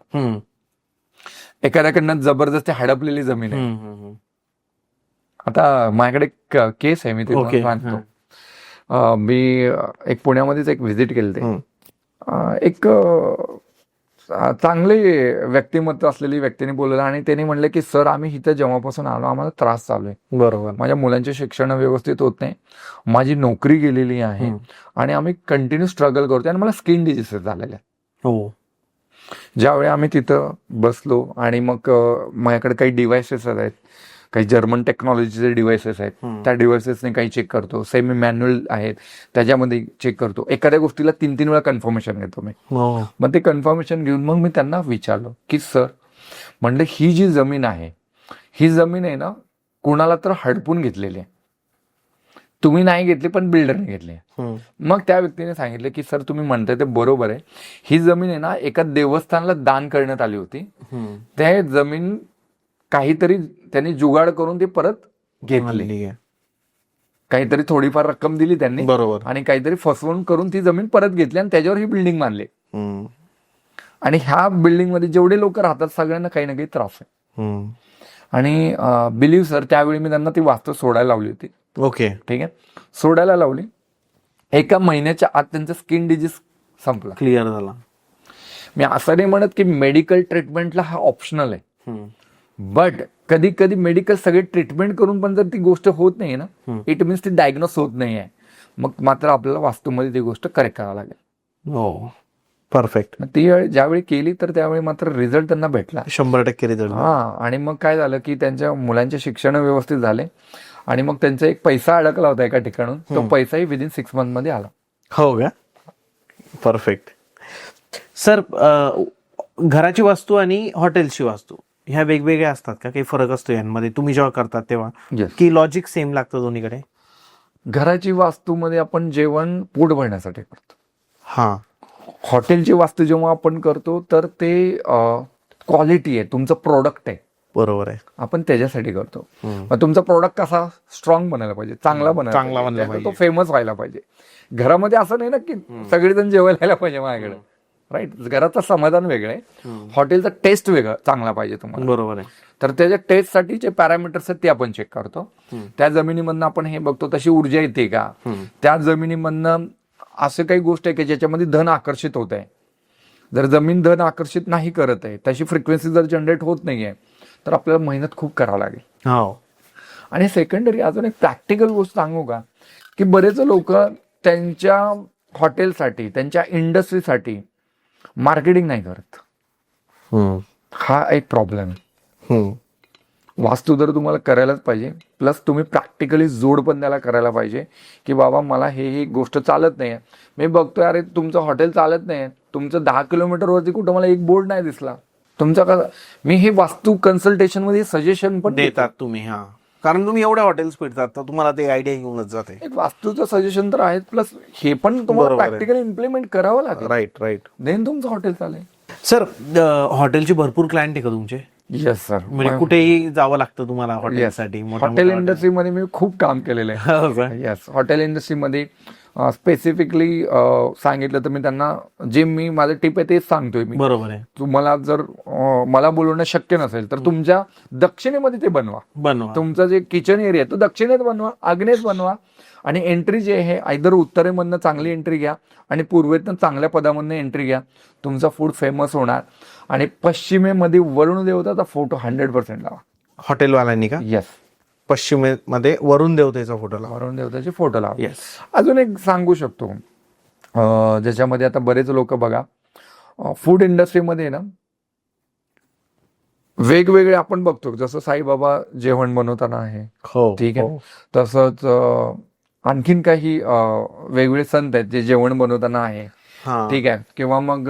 एखाद्याकडनं जबरदस्ती हडपलेली जमीन आहे. आता माझ्याकडे केस आहे, मी ते सांगतो. मी एक पुण्यामध्येच एक व्हिजिट केली. एक चांगले व्यक्तिमत्व असलेली व्यक्तीने बोलवलं आणि त्यांनी म्हणलं की सर आम्ही इथं जेव्हापासून आलो आम्हाला त्रास चालू आहे. बरोबर. माझ्या मुलांचे शिक्षण व्यवस्थित होत नाही, माझी नोकरी गेलेली आहे आणि आम्ही कंटिन्यू स्ट्रगल करतोय आणि मला स्किन डिजीजेस झालेले आहेत. हो. ज्यावेळी आम्ही तिथं बसलो आणि मग माझ्याकडे काही डिव्हायसेस आहेत, काही जर्मन टेक्नॉलॉजीचे डिव्हायसेस आहेत, त्या डिव्हायसेसने काही चेक करतो, सेमी मॅन्युअल आहेत त्याच्यामध्ये चेक करतो. एखाद्या गोष्टीला 3-3 वेळा कन्फर्मेशन घेतो मी. मग ते कन्फर्मेशन घेऊन मग मी त्यांना विचारलं की सर म्हणलं ही जी जमीन आहे ही जमीन आहे ना कुणाला तर हडपून घेतलेली आहे, तुम्ही नाही घेतली पण बिल्डरने घेतली. मग त्या व्यक्तीने सांगितलं की सर तुम्ही म्हणताय ते बरोबर आहे, ही जमीन आहे ना एका देवस्थानला दान करण्यात आली होती, त्या जमीन काहीतरी त्यांनी जुगाड करून ती परत घेतली, काहीतरी थोडीफार रक्कम दिली त्यांनी, बरोबर, आणि काहीतरी फसवून करून ती जमीन परत घेतली आणि त्याच्यावर ही बिल्डिंग बांधली. आणि ह्या बिल्डिंग मध्ये जेवढे लोक राहतात सगळ्यांना काही ना काही त्रास आहे. हम्म. आणि बिलीव्ह सर, त्यावेळी मी त्यांना ती वास्तू सोडायला लावली होती. ओके. ठीक आहे, सोडायला लावली. एका महिन्याच्या आत त्यांचा स्किन डिजीज संपला. क्लिअर झाला. मी असं नाही म्हणत की मेडिकल ट्रीटमेंटला हा ऑप्शनल आहे, हम्म. बट कधी कधी मेडिकल सगळे ट्रीटमेंट करून पण जर ती गोष्ट होत नाही ना, इट मीन्स ती डायग्नोस होत नाही आहे, मग मात्र आपल्याला वास्तूमध्ये ती गोष्ट करेक्ट करावी लागेल. हो, परफेक्ट. ती ज्यावेळी केली तर त्यावेळी मात्र रिझल्ट त्यांना भेटला, 100% रिझल्ट. हा. आणि मग काय झालं की त्यांच्या मुलांचे शिक्षण व्यवस्थित झाले आणि मग त्यांचा एक पैसा अडकला होता एका ठिकाणून, तो पैसाही विदिन 6 मंथ मध्ये आला. हो का? परफेक्ट. सर, घराची वास्तू आणि हॉटेलची वास्तू ह्या वेगवेगळ्या असतात का? काही फरक असतो यांमध्ये तुम्ही जेव्हा करतात तेव्हा, Yes. की लॉजिक सेम लागतं दोन्हीकडे? घराची वास्तूमध्ये आपण जेवण पोट भरण्यासाठी करतो. हा. हॉटेलची वास्तू जेव्हा आपण करतो तर ते क्वालिटी आहे, तुमचं प्रोडक्ट आहे, बरोबर आहे. आपण त्याच्यासाठी करतो. मग तुमचा प्रोडक्ट कसा स्ट्रॉंग बनायला पाहिजे, चांगला बनायला पाहिजे, तो फेमस व्हायला पाहिजे. घरामध्ये असं नाही ना की सगळेजण जेवायला यायला पाहिजे माझ्याकडे, राईट. घराचं समाधान वेगळं आहे, हॉटेलचा टेस्ट वेगळा चांगला पाहिजे तुम्हाला. बरोबर आहे. तर त्याच्या टेस्टसाठी जे पॅरामीटर्स आहेत ते आपण चेक करतो. त्या जमिनीमधनं आपण हे बघतो तशी ऊर्जा येते का, त्या जमिनीमधनं असं काही गोष्ट आहे की ज्याच्यामध्ये धन आकर्षित होत आहे. जर जमीन धन आकर्षित नाही करत आहे, तशी फ्रिक्वेन्सी जर जनरेट होत नाहीये, तर आपल्याला मेहनत खूप करावं लागेल. हो. आणि सेकंडरी अजून एक प्रॅक्टिकल गोष्ट सांगू का, की बरेच लोक त्यांच्या हॉटेलसाठी, त्यांच्या इंडस्ट्रीसाठी मार्केटिंग नाही करत. हा एक प्रॉब्लेम आहे. वास्तू तर तुम्हाला करायलाच पाहिजे, प्लस तुम्ही प्रॅक्टिकली जोड पण त्याला करायला पाहिजे की बाबा मला ही गोष्ट चालत नाही. मी बघतोय अरे तुमचं हॉटेल चालत नाही, तुमचं 10 किलोमीटरवरती कुठं मला एक बोर्ड नाही दिसला तुमचा. का मी हे वास्तू कन्सल्टेशन मध्ये सजेशन पण देतात तुम्ही? हा, कारण तुम्ही एवढ्या हॉटेल्स फिरतात तर तुम्हाला ते आयडिया घेऊनच जाते. एक वास्तूचं सजेशन तर आहे, प्लस हे पण तुम्हाला प्रॅक्टिकली इम्प्लिमेंट करावं लागेल. राईट. देन तुमचं हॉटेल चालेल. सर, हॉटेलची भरपूर क्लायंट आहे का तुमचे? येस सर, म्हणजे कुठेही जावं लागतं तुम्हाला हॉटेलसाठी? हॉटेल इंडस्ट्रीमध्ये मी खूप काम केलेलं आहे. येस, हॉटेल इंडस्ट्रीमध्ये स्पेसिफिकली सांगितलं तर मी त्यांना जे मी माझं टिप आहे तेच सांगतोय मी. बरोबर आहे. तुम्हाला जर मला बोलवणं शक्य नसेल तर तुमच्या दक्षिणेमध्ये ते बनवा. तुमचं जे किचन एरिया आहे तो दक्षिणेत बनवा, आग्नेयेत बनवा. आणि एंट्री जे आहे आयदर उत्तरेमधनं चांगली एंट्री घ्या आणि पूर्वेतनं चांगल्या पदामधनं एंट्री घ्या. तुमचा फूड फेमस होणार. आणि पश्चिमेमध्ये वरुण देवताचा फोटो 100% लावा. हॉटेलवाल्यांनी का? येस, पश्चिमेमध्ये वरुण देवतेचा फोटो लावा. वरुण देवताचे फोटो लावा. येस. अजून एक सांगू शकतो, ज्याच्यामध्ये आता बरेच लोक बघा फूड इंडस्ट्रीमध्ये ना वेगवेगळे आपण बघतो, जसं साईबाबा जेवण बनवताना आहे, हो, ठीक आहे. तसंच आणखीन काही वेगवेगळे संत आहेत जे जेवण बनवताना आहे, ठीक आहे. किंवा मग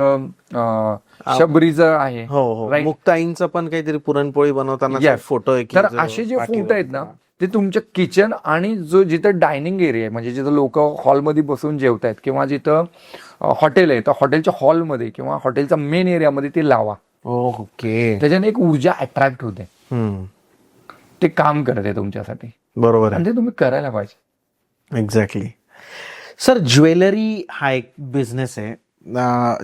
शबरीचं आहे, हो. मुक्ताईंचं पण काहीतरी पुरणपोळी बनवताना फोटो आहे. तर असे जे फोटो आहेत ना ते तुमच्या किचन आणि जो जिथं डायनिंग एरिया आहे, म्हणजे जिथं लोक हॉलमध्ये बसून जेवतायत किंवा जिथं हॉटेल आहे तर हॉटेलच्या हॉलमध्ये किंवा हॉटेलच्या मेन एरियामध्ये ते लावा. ओके. त्याच्याने एक ऊर्जा अट्रॅक्ट होते, ते काम करते तुमच्यासाठी. बरोबर आहे. आणि ते तुम्ही करायला पाहिजे. एक्झॅक्टली. सर, ज्वेलरी हा एक बिझनेस आहे.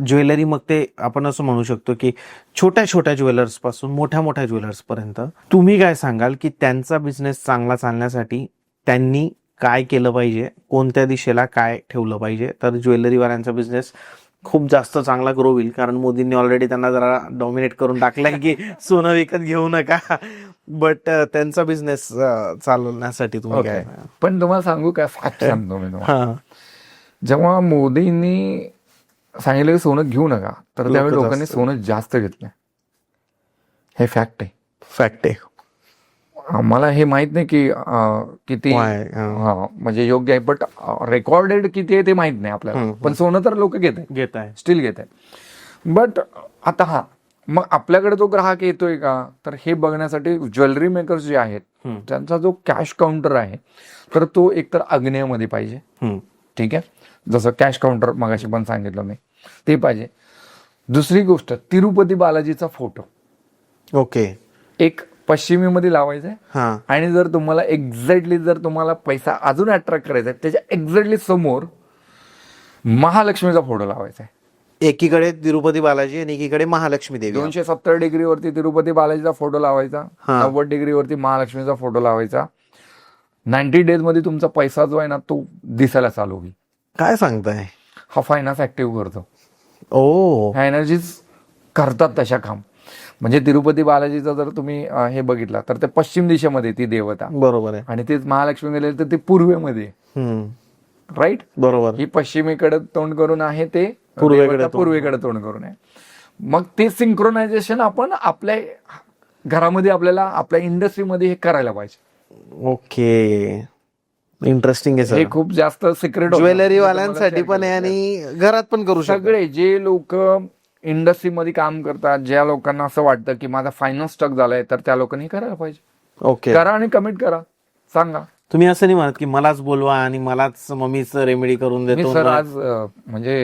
ज्वेलरी मग ते आपण असं म्हणू शकतो की छोट्या छोट्या ज्वेलर्स पासून मोठ्या मोठ्या ज्वेलर्स पर्यंत तुम्ही काय सांगाल की त्यांचा बिझनेस चांगला चालण्यासाठी त्यांनी काय केलं पाहिजे, कोणत्या दिशेला काय ठेवलं पाहिजे तर ज्वेलरीवाल्यांचा बिझनेस खूप जास्त चांगला ग्रो होईल? कारण मोदींनी ऑलरेडी त्यांना जरा डॉमिनेट करून टाकलंय की सोनं विकत घेऊ नका, बट त्यांचा बिझनेस चालवण्यासाठी तुम्ही काय? पण तुम्हाला सांगू काय, फॅक्ट सांगतो मी तुम्हाला. जेव्हा मोदींनी सांगितलं की सोनं घेऊ नका तर त्यावेळी लोकांनी सोनं जास्त घेतलं. हे फॅक्ट आहे. आम्हाला हे माहित नाही की किती म्हणजे योग्य आहे, बट रेकॉर्डेड किती आहे ते माहित नाही आपल्याला. पण सोनं तर लोक घेत आहे, स्टील घेत आहे. बट आता मग आपल्याकडे जो ग्राहक येतोय का, तर हे बघण्यासाठी ज्वेलरी मेकर्स जे आहेत त्यांचा जो कॅश काउंटर आहे तर तो एकतर आग्नेयमध्ये पाहिजे, ठीक आहे. जसं कॅश काउंटर मगाशी पण सांगितलं मी, ते पाहिजे. दुसरी गोष्ट, तिरुपती बालाजीचा फोटो ओके एक पश्चिमेमध्ये लावायचा आहे. आणि जर तुम्हाला एक्झॅक्टली जर तुम्हाला पैसा अजून अट्रॅक्ट करायचा आहे त्याच्या एक्झॅक्टली समोर महालक्ष्मीचा फोटो लावायचा आहे. एकीकडे तिरुपती बालाजी आणि एकीकडे महालक्ष्मी देवी. 270 डिग्रीवरती तिरुपती बालाजीचा फोटो लावायचा, हा. 90 डिग्रीवरती महालक्ष्मीचा फोटो लावायचा. 90 डेज मध्ये तुमचा पैसा जो आहे ना तो दिसायला चालू होईल. काय सांगताय? हा फायनान्स ऍक्टिव्ह करतो. ओ, ह्या एनर्जीज करतात तशा काम. म्हणजे तिरुपती बालाजीचं जर तुम्ही हे बघितलं तर ते पश्चिम दिशेमध्ये ती देवता, बरोबर आहे. आणि तेच महालक्ष्मी गेले तर ते पूर्वेमध्ये, राईट. बरोबर. ही पश्चिमेकडे तोंड करून आहे, ते पूर्वेकडे देवता पूर्वेकडे तोंड करून आहे. मग ते सिंक्रोनायझेशन आपण आपल्या घरामध्ये, आपल्याला आपल्या इंडस्ट्रीमध्ये हे करायला पाहिजे. ओके, इंटरेस्टिंग आहे हे सर. खूप जास्त सिक्रेट ज्वेलरी वाल्यांसाठी पण आहे आणि घरात पण करू शकतो. सगळे जे लोक इंडस्ट्रीमध्ये काम करतात, ज्या लोकांना असं वाटतं की माझा फायनान्स स्टक झालाय, तर त्या लोकांनी करायला पाहिजे. ओके, करा आणि कमिट करा, सांगा. तुम्ही असं नाही म्हणत की मलाच बोलवा आणि मलाच मम्मीच रेमेडी करून मी देतो. सर आज म्हणजे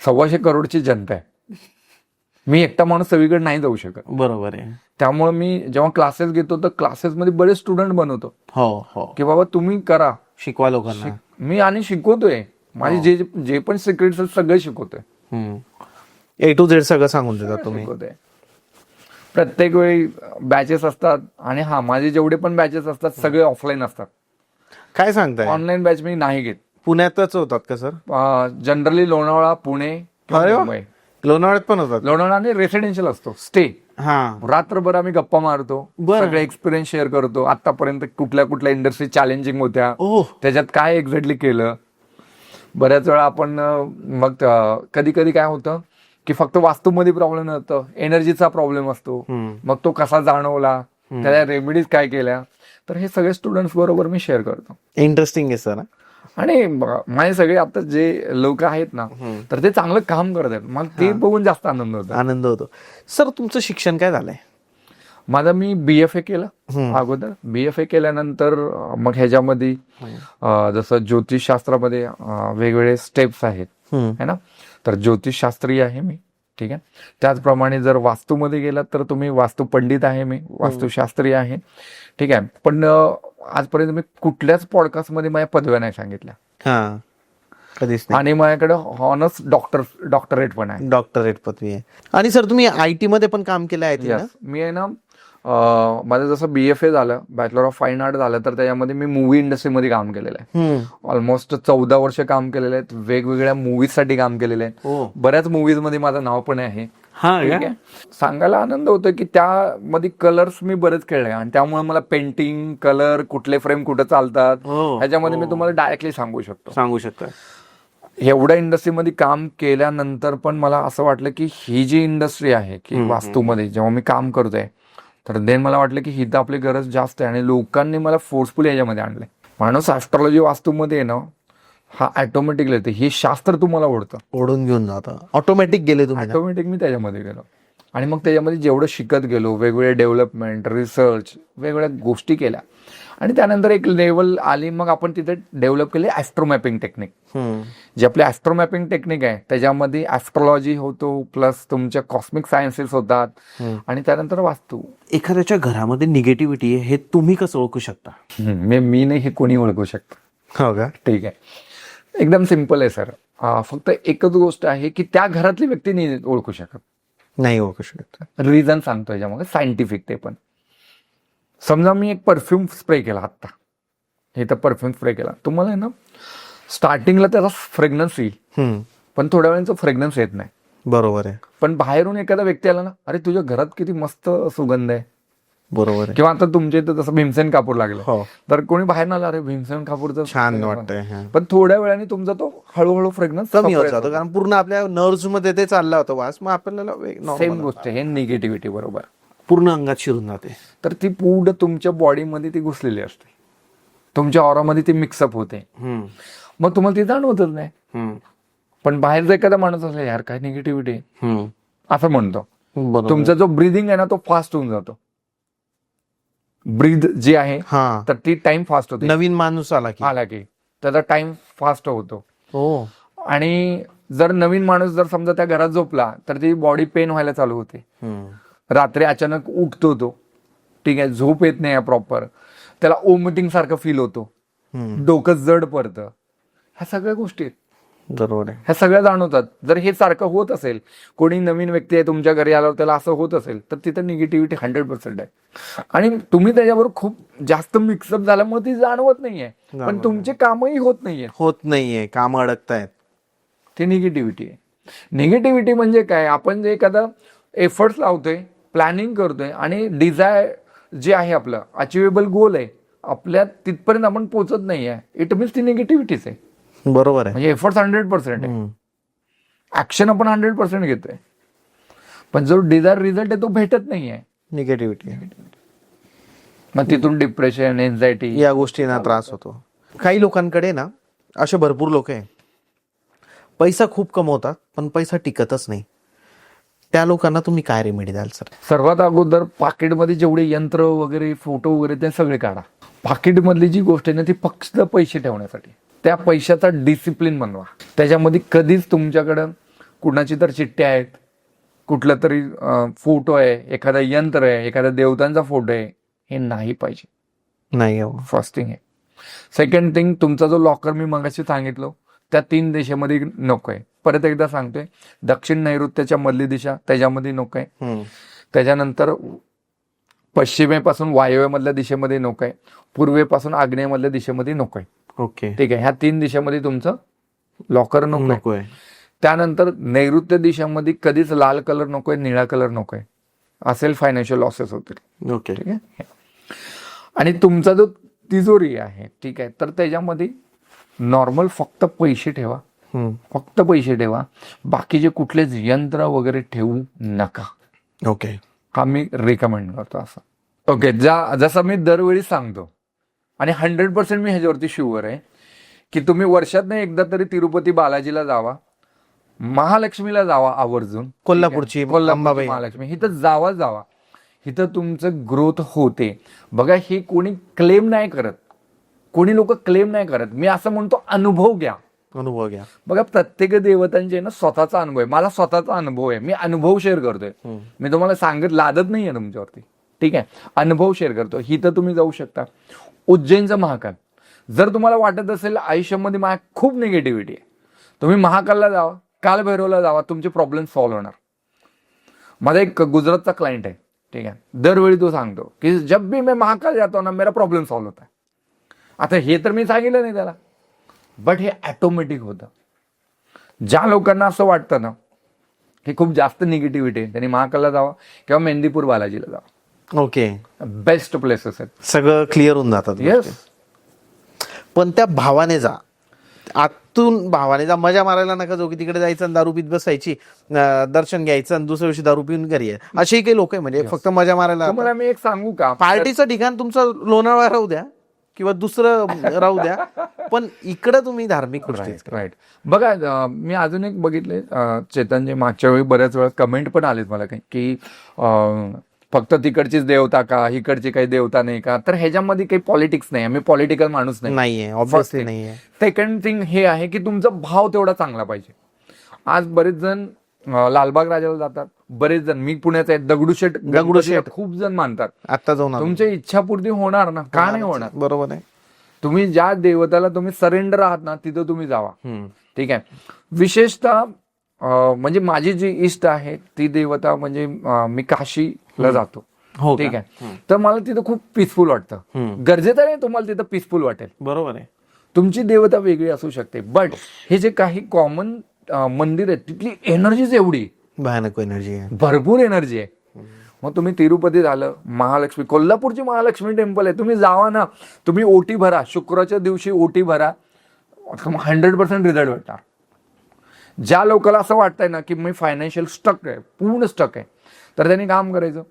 125 करोडची जनता आहे. मी एकटा माणूस सगळीकडे नाही जाऊ शकत. बरोबर आहे. त्यामुळे मी जेव्हा क्लासेस घेतो तर क्लासेसमध्ये बरेच स्टुडंट बनवतो हो हो, की बाबा तुम्ही करा. शिकवा लोकांना. मी आणि शिकवतोय, माझे जे पण सिक्रेट्स सगळे शिकवतोय. A to Z सगळं सांगून देतात तुम्ही. शिकवतोय. प्रत्येक वेळी बॅचेस असतात, आणि हा माझे जेवढे पण बॅचेस असतात सगळे ऑफलाईन असतात. काय सांगताय? ऑनलाईन बॅच मी नाही घेत. पुण्यातच होतात का सर? जनरली लोणावळा, पुणे किंवा अरे वा. मुंबई. लोणावळ्यात पण होतात? लोणावळा आणि रेसिडेन्शियल असतो, स्टे. हा, रात्रभर आम्ही गप्पा मारतो, बरं. सगळे एक्सपिरियन्स शेअर करतो. आतापर्यंत कुठल्या कुठल्या इंडस्ट्री चॅलेंजिंग होत्या, ओ, त्याच्यात काय एक्झॅक्टली केलं. बऱ्याच वेळा आपण मग कधी कधी काय होतं की फक्त वास्तूमध्ये प्रॉब्लेम नसतं, एनर्जीचा प्रॉब्लेम असतो. मग तो कसा जाणवला, त्याला रेमेडीज काय केल्या, तर हे सगळे स्टुडंट्स बरोबर मी शेअर करतो. इंटरेस्टिंग आहे सर. आणि माझे सगळे आता जे लोक आहेत ना, तर ते चांगलं काम करत आहेत. मग ते बघून जास्त आनंद होतो. आनंद होतो. सर तुमचं शिक्षण काय झालंय? माझा मी BFA केलं अगोदर. BFA केल्यानंतर मग ह्याच्यामध्ये जसं ज्योतिषशास्त्रामध्ये वेगवेगळे स्टेप्स आहेत, है ना. तर ज्योतिषशास्त्री आहे मी, ठीक आहे. त्याचप्रमाणे जर वास्तूमध्ये गेलात तर तुम्ही वास्तू पंडित आहे, मी वास्तुशास्त्री आहे, ठीक आहे. पण आजपर्यंत मी कुठल्याच पॉडकास्टमध्ये माझ्या पदव्या नाही सांगितल्या. हा, कधीच नाही. आणि माझ्याकडे हॉनर्स डॉक्टरेट पण आहे. डॉक्टरेट पदवी आहे. आणि सर तुम्ही IT मध्ये पण काम केलं आहे ना? मी आहे ना, माझं जसं BFA झालं, बॅचलर ऑफ फाईन आर्ट झालं, तर त्याच्यामध्ये मी मूवी इंडस्ट्रीमध्ये काम केलेलं आहे. ऑलमोस्ट 14 वर्ष काम केलेलं आहे. वेगवेगळ्या मूवीजसाठी काम केलेलं आहे. बऱ्याच मूवीज मध्ये माझं नाव पण आहे. ठीक आहे. सांगायला आनंद होतो की त्यामध्ये कलर्स मी बरेच खेळले, आणि त्यामुळे मला पेंटिंग, कलर, कुठले फ्रेम कुठे चालतात, ह्याच्यामध्ये मी तुम्हाला डायरेक्टली सांगू शकतो. एवढ्या इंडस्ट्रीमध्ये काम केल्यानंतर पण मला असं वाटलं की ही जी इंडस्ट्री आहे की वास्तूमध्ये जेव्हा मी काम करतोय, तर देन मला वाटलं की ही तर आपली गरज जास्त आहे, आणि लोकांनी मला फोर्सफुली याच्यामध्ये आणलंय. माणूस ऍस्ट्रॉलॉजी वास्तूमध्ये आहे ना, हा ऑटोमॅटिकली येते. हे शास्त्र तुम्हाला ओढून घेऊन जातं. ऑटोमॅटिक गेले तुम्ही? ऑटोमॅटिक मी त्याच्यामध्ये गेलो, आणि मग त्याच्यामध्ये जेवढं शिकत गेलो, वेगवेगळे डेव्हलपमेंट, रिसर्च, वेगवेगळ्या गोष्टी केल्या, आणि त्यानंतर एक लेवल आली. मग आपण तिथे डेव्हलप केले ऍस्ट्रोमॅपिंग टेक्निक. जे आपले ऍस्ट्रोमॅपिंग टेक्निक आहे त्याच्यामध्ये ऍस्ट्रॉलॉजी होतो, प्लस तुमच्या कॉस्मिक सायन्सेस होतात, आणि त्यानंतर वास्तू. एखाद्याच्या घरामध्ये निगेटिव्हिटी आहे हे तुम्ही कसं ओळखू शकता? मी नाही, हे कोणी ओळखू शकतं. हो का? ठीक आहे. एकदम सिम्पल आहे सर. फक्त एकच गोष्ट आहे की त्या घरातली व्यक्ती नाही ओळखू शकत. नाही ओळखू शकत. रिझन सांगतो याच्यामध्ये, सायंटिफिक. ते पण समजा मी एक परफ्यूम स्प्रे केला आत्ता, हे तर परफ्यूम स्प्रे केला, तुम्हाला आहे ना स्टार्टिंगला त्याचा फ्रेग्रन्स येईल, पण थोड्या वेळाचं फ्रेग्रन्स येत नाही. बरोबर आहे. पण बाहेरून एखादा व्यक्ती आला ना, अरे तुझ्या घरात किती मस्त सुगंध आहे. बरोबर आहे. किंवा आता तुमच्या इथं जसं भीमसेन कापूर लागलं, तर कोणी बाहेर ना, अरे भीमसेन कापूरचं छान वाटतंय, पण थोड्या वेळाने तुमचा तो हळूहळू फ्रेग्रन्स कमी होत जातो, कारण पूर्ण आपल्या नर्व्स मध्ये ते चालला होता वास. मग आपल्याला सेम गोष्ट आहे निगेटिव्हिटी, बरोबर, पूर्ण अंगात शिरून जाते. तर ती पूर्ण तुमच्या बॉडीमध्ये ती घुसलेली असते, तुमच्या ऑरामध्ये ती मिक्सअप होते. मग तुम्हाला ती जाणवतच नाही. पण बाहेर जर एखादा माणूस असला, यार काय निगेटिव्हिटी असं म्हणतो, तुमचा जो ब्रिदिंग आहे ना तो फास्ट होऊन जातो. ब्रीद जी आहे तर ती टाइम फास्ट होते. नवीन माणूस आला की त्याचा टाइम फास्ट होतो. आणि जर नवीन माणूस जर समजा त्या घरात झोपला तर ती बॉडी पेन व्हायला चालू होते. रात्री अचानक उठतो तो, ठीक आहे, झोप येत नाही प्रॉपर, त्याला ओमिटिंग सारखं फील होतो, डोकं जड पडतं. ह्या सगळ्या गोष्टी आहेत. बरोबर आहे. ह्या सगळ्या जाणवतात. जर हे सारखं होत असेल, कोणी नवीन व्यक्ती आहे तुमच्या घरी आल्यावर त्याला असं होत असेल, तर तिथं निगेटिव्हिटी 100% आहे. आणि तुम्ही त्याच्याबरोबर खूप जास्त मिक्सअप झाल्यामुळे ती जाणवत नाहीये, पण तुमचे कामही होत नाहीये, काम अडकतायत. ते निगेटिव्हिटी आहे. निगेटिव्हिटी म्हणजे काय, आपण जे एखादा एफर्ट्स लावतोय, प्लॅनिंग करतोय आणि डिझायर जे आहे आपलं अचिवेबल गोल आहे आपल्या, तिथपर्यंत आपण पोहोचत नाहीये, इट मीन्स ती निगेटिव्हिटीच आहे. बरोबर आहे. म्हणजे एफर्ट्स 100% आहे, ऍक्शन आपण 100% घेतोय, पण जो डिझायर रिझल्ट आहे तो भेटत नाहीये, निगेटिव्हिटी. मग तिथून डिप्रेशन, एन्झायटी या गोष्टींना त्रास होतो. काही लोकांकडे ना असे भरपूर लोक आहे, पैसा खूप कमवतात पण पैसा टिकतच नाही. त्या लोकांना तुम्ही काय रेमेडी द्याल सर? सर्वात अगोदर पाकिटमध्ये जेवढे यंत्र वगैरे, फोटो वगैरे ते सगळे काढा. पाकिटमधली जी गोष्ट आहे ना ती फक्त पैसे ठेवण्यासाठी, त्या पैशाचा डिसिप्लिन बनवा. त्याच्यामध्ये कधीच तुमच्याकडं कुणाची तर चिठ्ठ्या आहेत, कुठला तरी फोटो आहे, एखादा यंत्र आहे, एखाद्या देवतांचा फोटो आहे, हे नाही पाहिजे. नाही. फर्स्ट थिंग आहे. सेकंड थिंग, तुमचा जो लॉकर मी मगाशी सांगितलं त्या 3 दिशेमध्ये नको आहे. परत एकदा सांगतोय, दक्षिण नैऋत्याच्या मधली दिशा त्याच्यामध्ये नको आहे. त्याच्यानंतर पश्चिमेपासून वायव्यमधल्या दिशेमध्ये नको आहे. पूर्वेपासून आग्नेयमधल्या दिशेमध्ये नको आहे. ओके, ठीक आहे. ह्या 3 दिशेमध्ये तुमचं लॉकर नको आहे. आहे. त्यानंतर नैऋत्य दिशामध्ये कधीच लाल कलर नकोय, निळा कलर नकोय, असेल फायनान्शियल लॉसेस होतील. ओके. ठीक आहे. आणि तुमचा जो तिजोरी आहे, ठीक आहे, तर त्याच्यामध्ये नॉर्मल फक्त पैसे ठेवा, फक्त पैसे ठेवा. बाकीचे कुठलेच यंत्र वगैरे ठेवू नका. ओके. हा मी रिकमेंड करतो असं. ओके. जसं मी दरवेळी सांगतो आणि 100% मी ह्याच्यावरती शुअर आहे की तुम्ही वर्षातनं एकदा तरी तिरुपती बालाजीला जावा, महालक्ष्मीला जावा आवर्जून. कोल्हापूरची अंबाबाई, महालक्ष्मी, इथं जावा. इथं तुमचं ग्रोथ होते. बघा, हे कोणी क्लेम नाही करत, कोणी लोक क्लेम नाही करत. मी असं म्हणतो, अनुभव घ्या. बघा, प्रत्येक देवतांचे ना स्वतःचा अनुभव आहे. मला स्वतःचा अनुभव आहे, मी अनुभव शेअर करतोय. मी तुम्हाला सांगत लादत नाहीये तुमच्यावरती. ठीक आहे, अनुभव शेअर करतो. इथं तुम्ही जाऊ शकता. उज्जैनचा महाकाल, जर तुम्हाला वाटत असेल आयुष्यामध्ये माझ्या खूप निगेटिव्हिटी आहे, तुम्ही महाकालला जावा, कालभैरवला जावा, तुमचे प्रॉब्लेम सॉल्व्ह होणार. माझा एक गुजरातचा क्लायंट आहे, ठीक आहे, दरवेळी तो सांगतो की जब भी मैं महाकाल जातो ना मेरा प्रॉब्लेम सॉल्व्ह होता है. आता हे तर मी सांगितलं नाही त्याला, बट हे ऑटोमॅटिक होतं. ज्या लोकांना असं वाटतं ना की खूप जास्त निगेटिव्हिटी आहे, त्यांनी महाकालला जावा किंवा मेहंदीपूर बालाजीला जावा. ओके, बेस्ट प्लेसेस आहेत, सगळं क्लिअर होऊन जातात. येस. पण त्या भावाने जा, आतून भावाने जा. मजा मारायला नका जाऊ की तिकडे जायचं आणि दारू पीत बसायची, दर्शन घ्यायचं आणि दुसऱ्या दिवशी दारू पिऊन घरी आहे. असेही काही लोक आहे म्हणजे फक्त मजा मारायला. तुम्हाला मी एक सांगू का, पार्टीचं ठिकाण तुमचं लोणावळा राहू द्या किंवा दुसरं राहू द्या, पण इकडं तुम्ही धार्मिक गोष्टी. राईट. बघा, मी अजून एक बघितले, चेतनचे मागच्या वेळी बऱ्याच वेळा कमेंट पण आलेत मला काही की फक्त तिकडचीच देवता का, इकडची काही देवता नाही का. तर ह्याच्यामध्ये काही पॉलिटिक्स नाही, मी पॉलिटिकल माणूस नाहीये, ऑब्व्हियसली नाहीये. सेकंड थिंग हे आहे की तुमचा भाव तेवढा चांगला पाहिजे. आज बरेच जण लालबाग राजाला जातात, बरेच जण, मी पुण्याचा आहे, दगडूशेठ खूप जण मानतात. आता जाऊन तुमच्या इच्छापूर्ती होणार ना, का नाही होणार? बरोबर आहे. तुम्ही ज्या देवताला तुम्ही सरेंडर आहात ना, तिथं तुम्ही जावा. ठीक आहे. विशेषतः म्हणजे माझी जी इष्ट आहे ती देवता म्हणजे मी काशीला जातो. ठीक आहे. तर मला तिथं खूप पीसफुल वाटतं. गरजेचं नाही तुम्हाला तिथं पीसफुल वाटेल, बरोबर आहे. तुमची देवता वेगळी असू शकते, बट हे जे काही कॉमन मंदिर आहे तिथली एनर्जीच एवढी भयानक एनर्जी आहे, भरपूर एनर्जी आहे. मग तुम्ही तिरुपती झालं, महालक्ष्मी, कोल्हापूरची महालक्ष्मी टेम्पल आहे, तुम्ही जावा ना, तुम्ही ओटी भरा, शुक्रवारच्या दिवशी ओटी भरा, 100% रिझल्ट भेटणार. ज्या लोकांना असं वाटतंय ना की मी फायनान्शियल स्टक आहे, पूर्ण स्टक आहे, तर त्यांनी काम करायचं,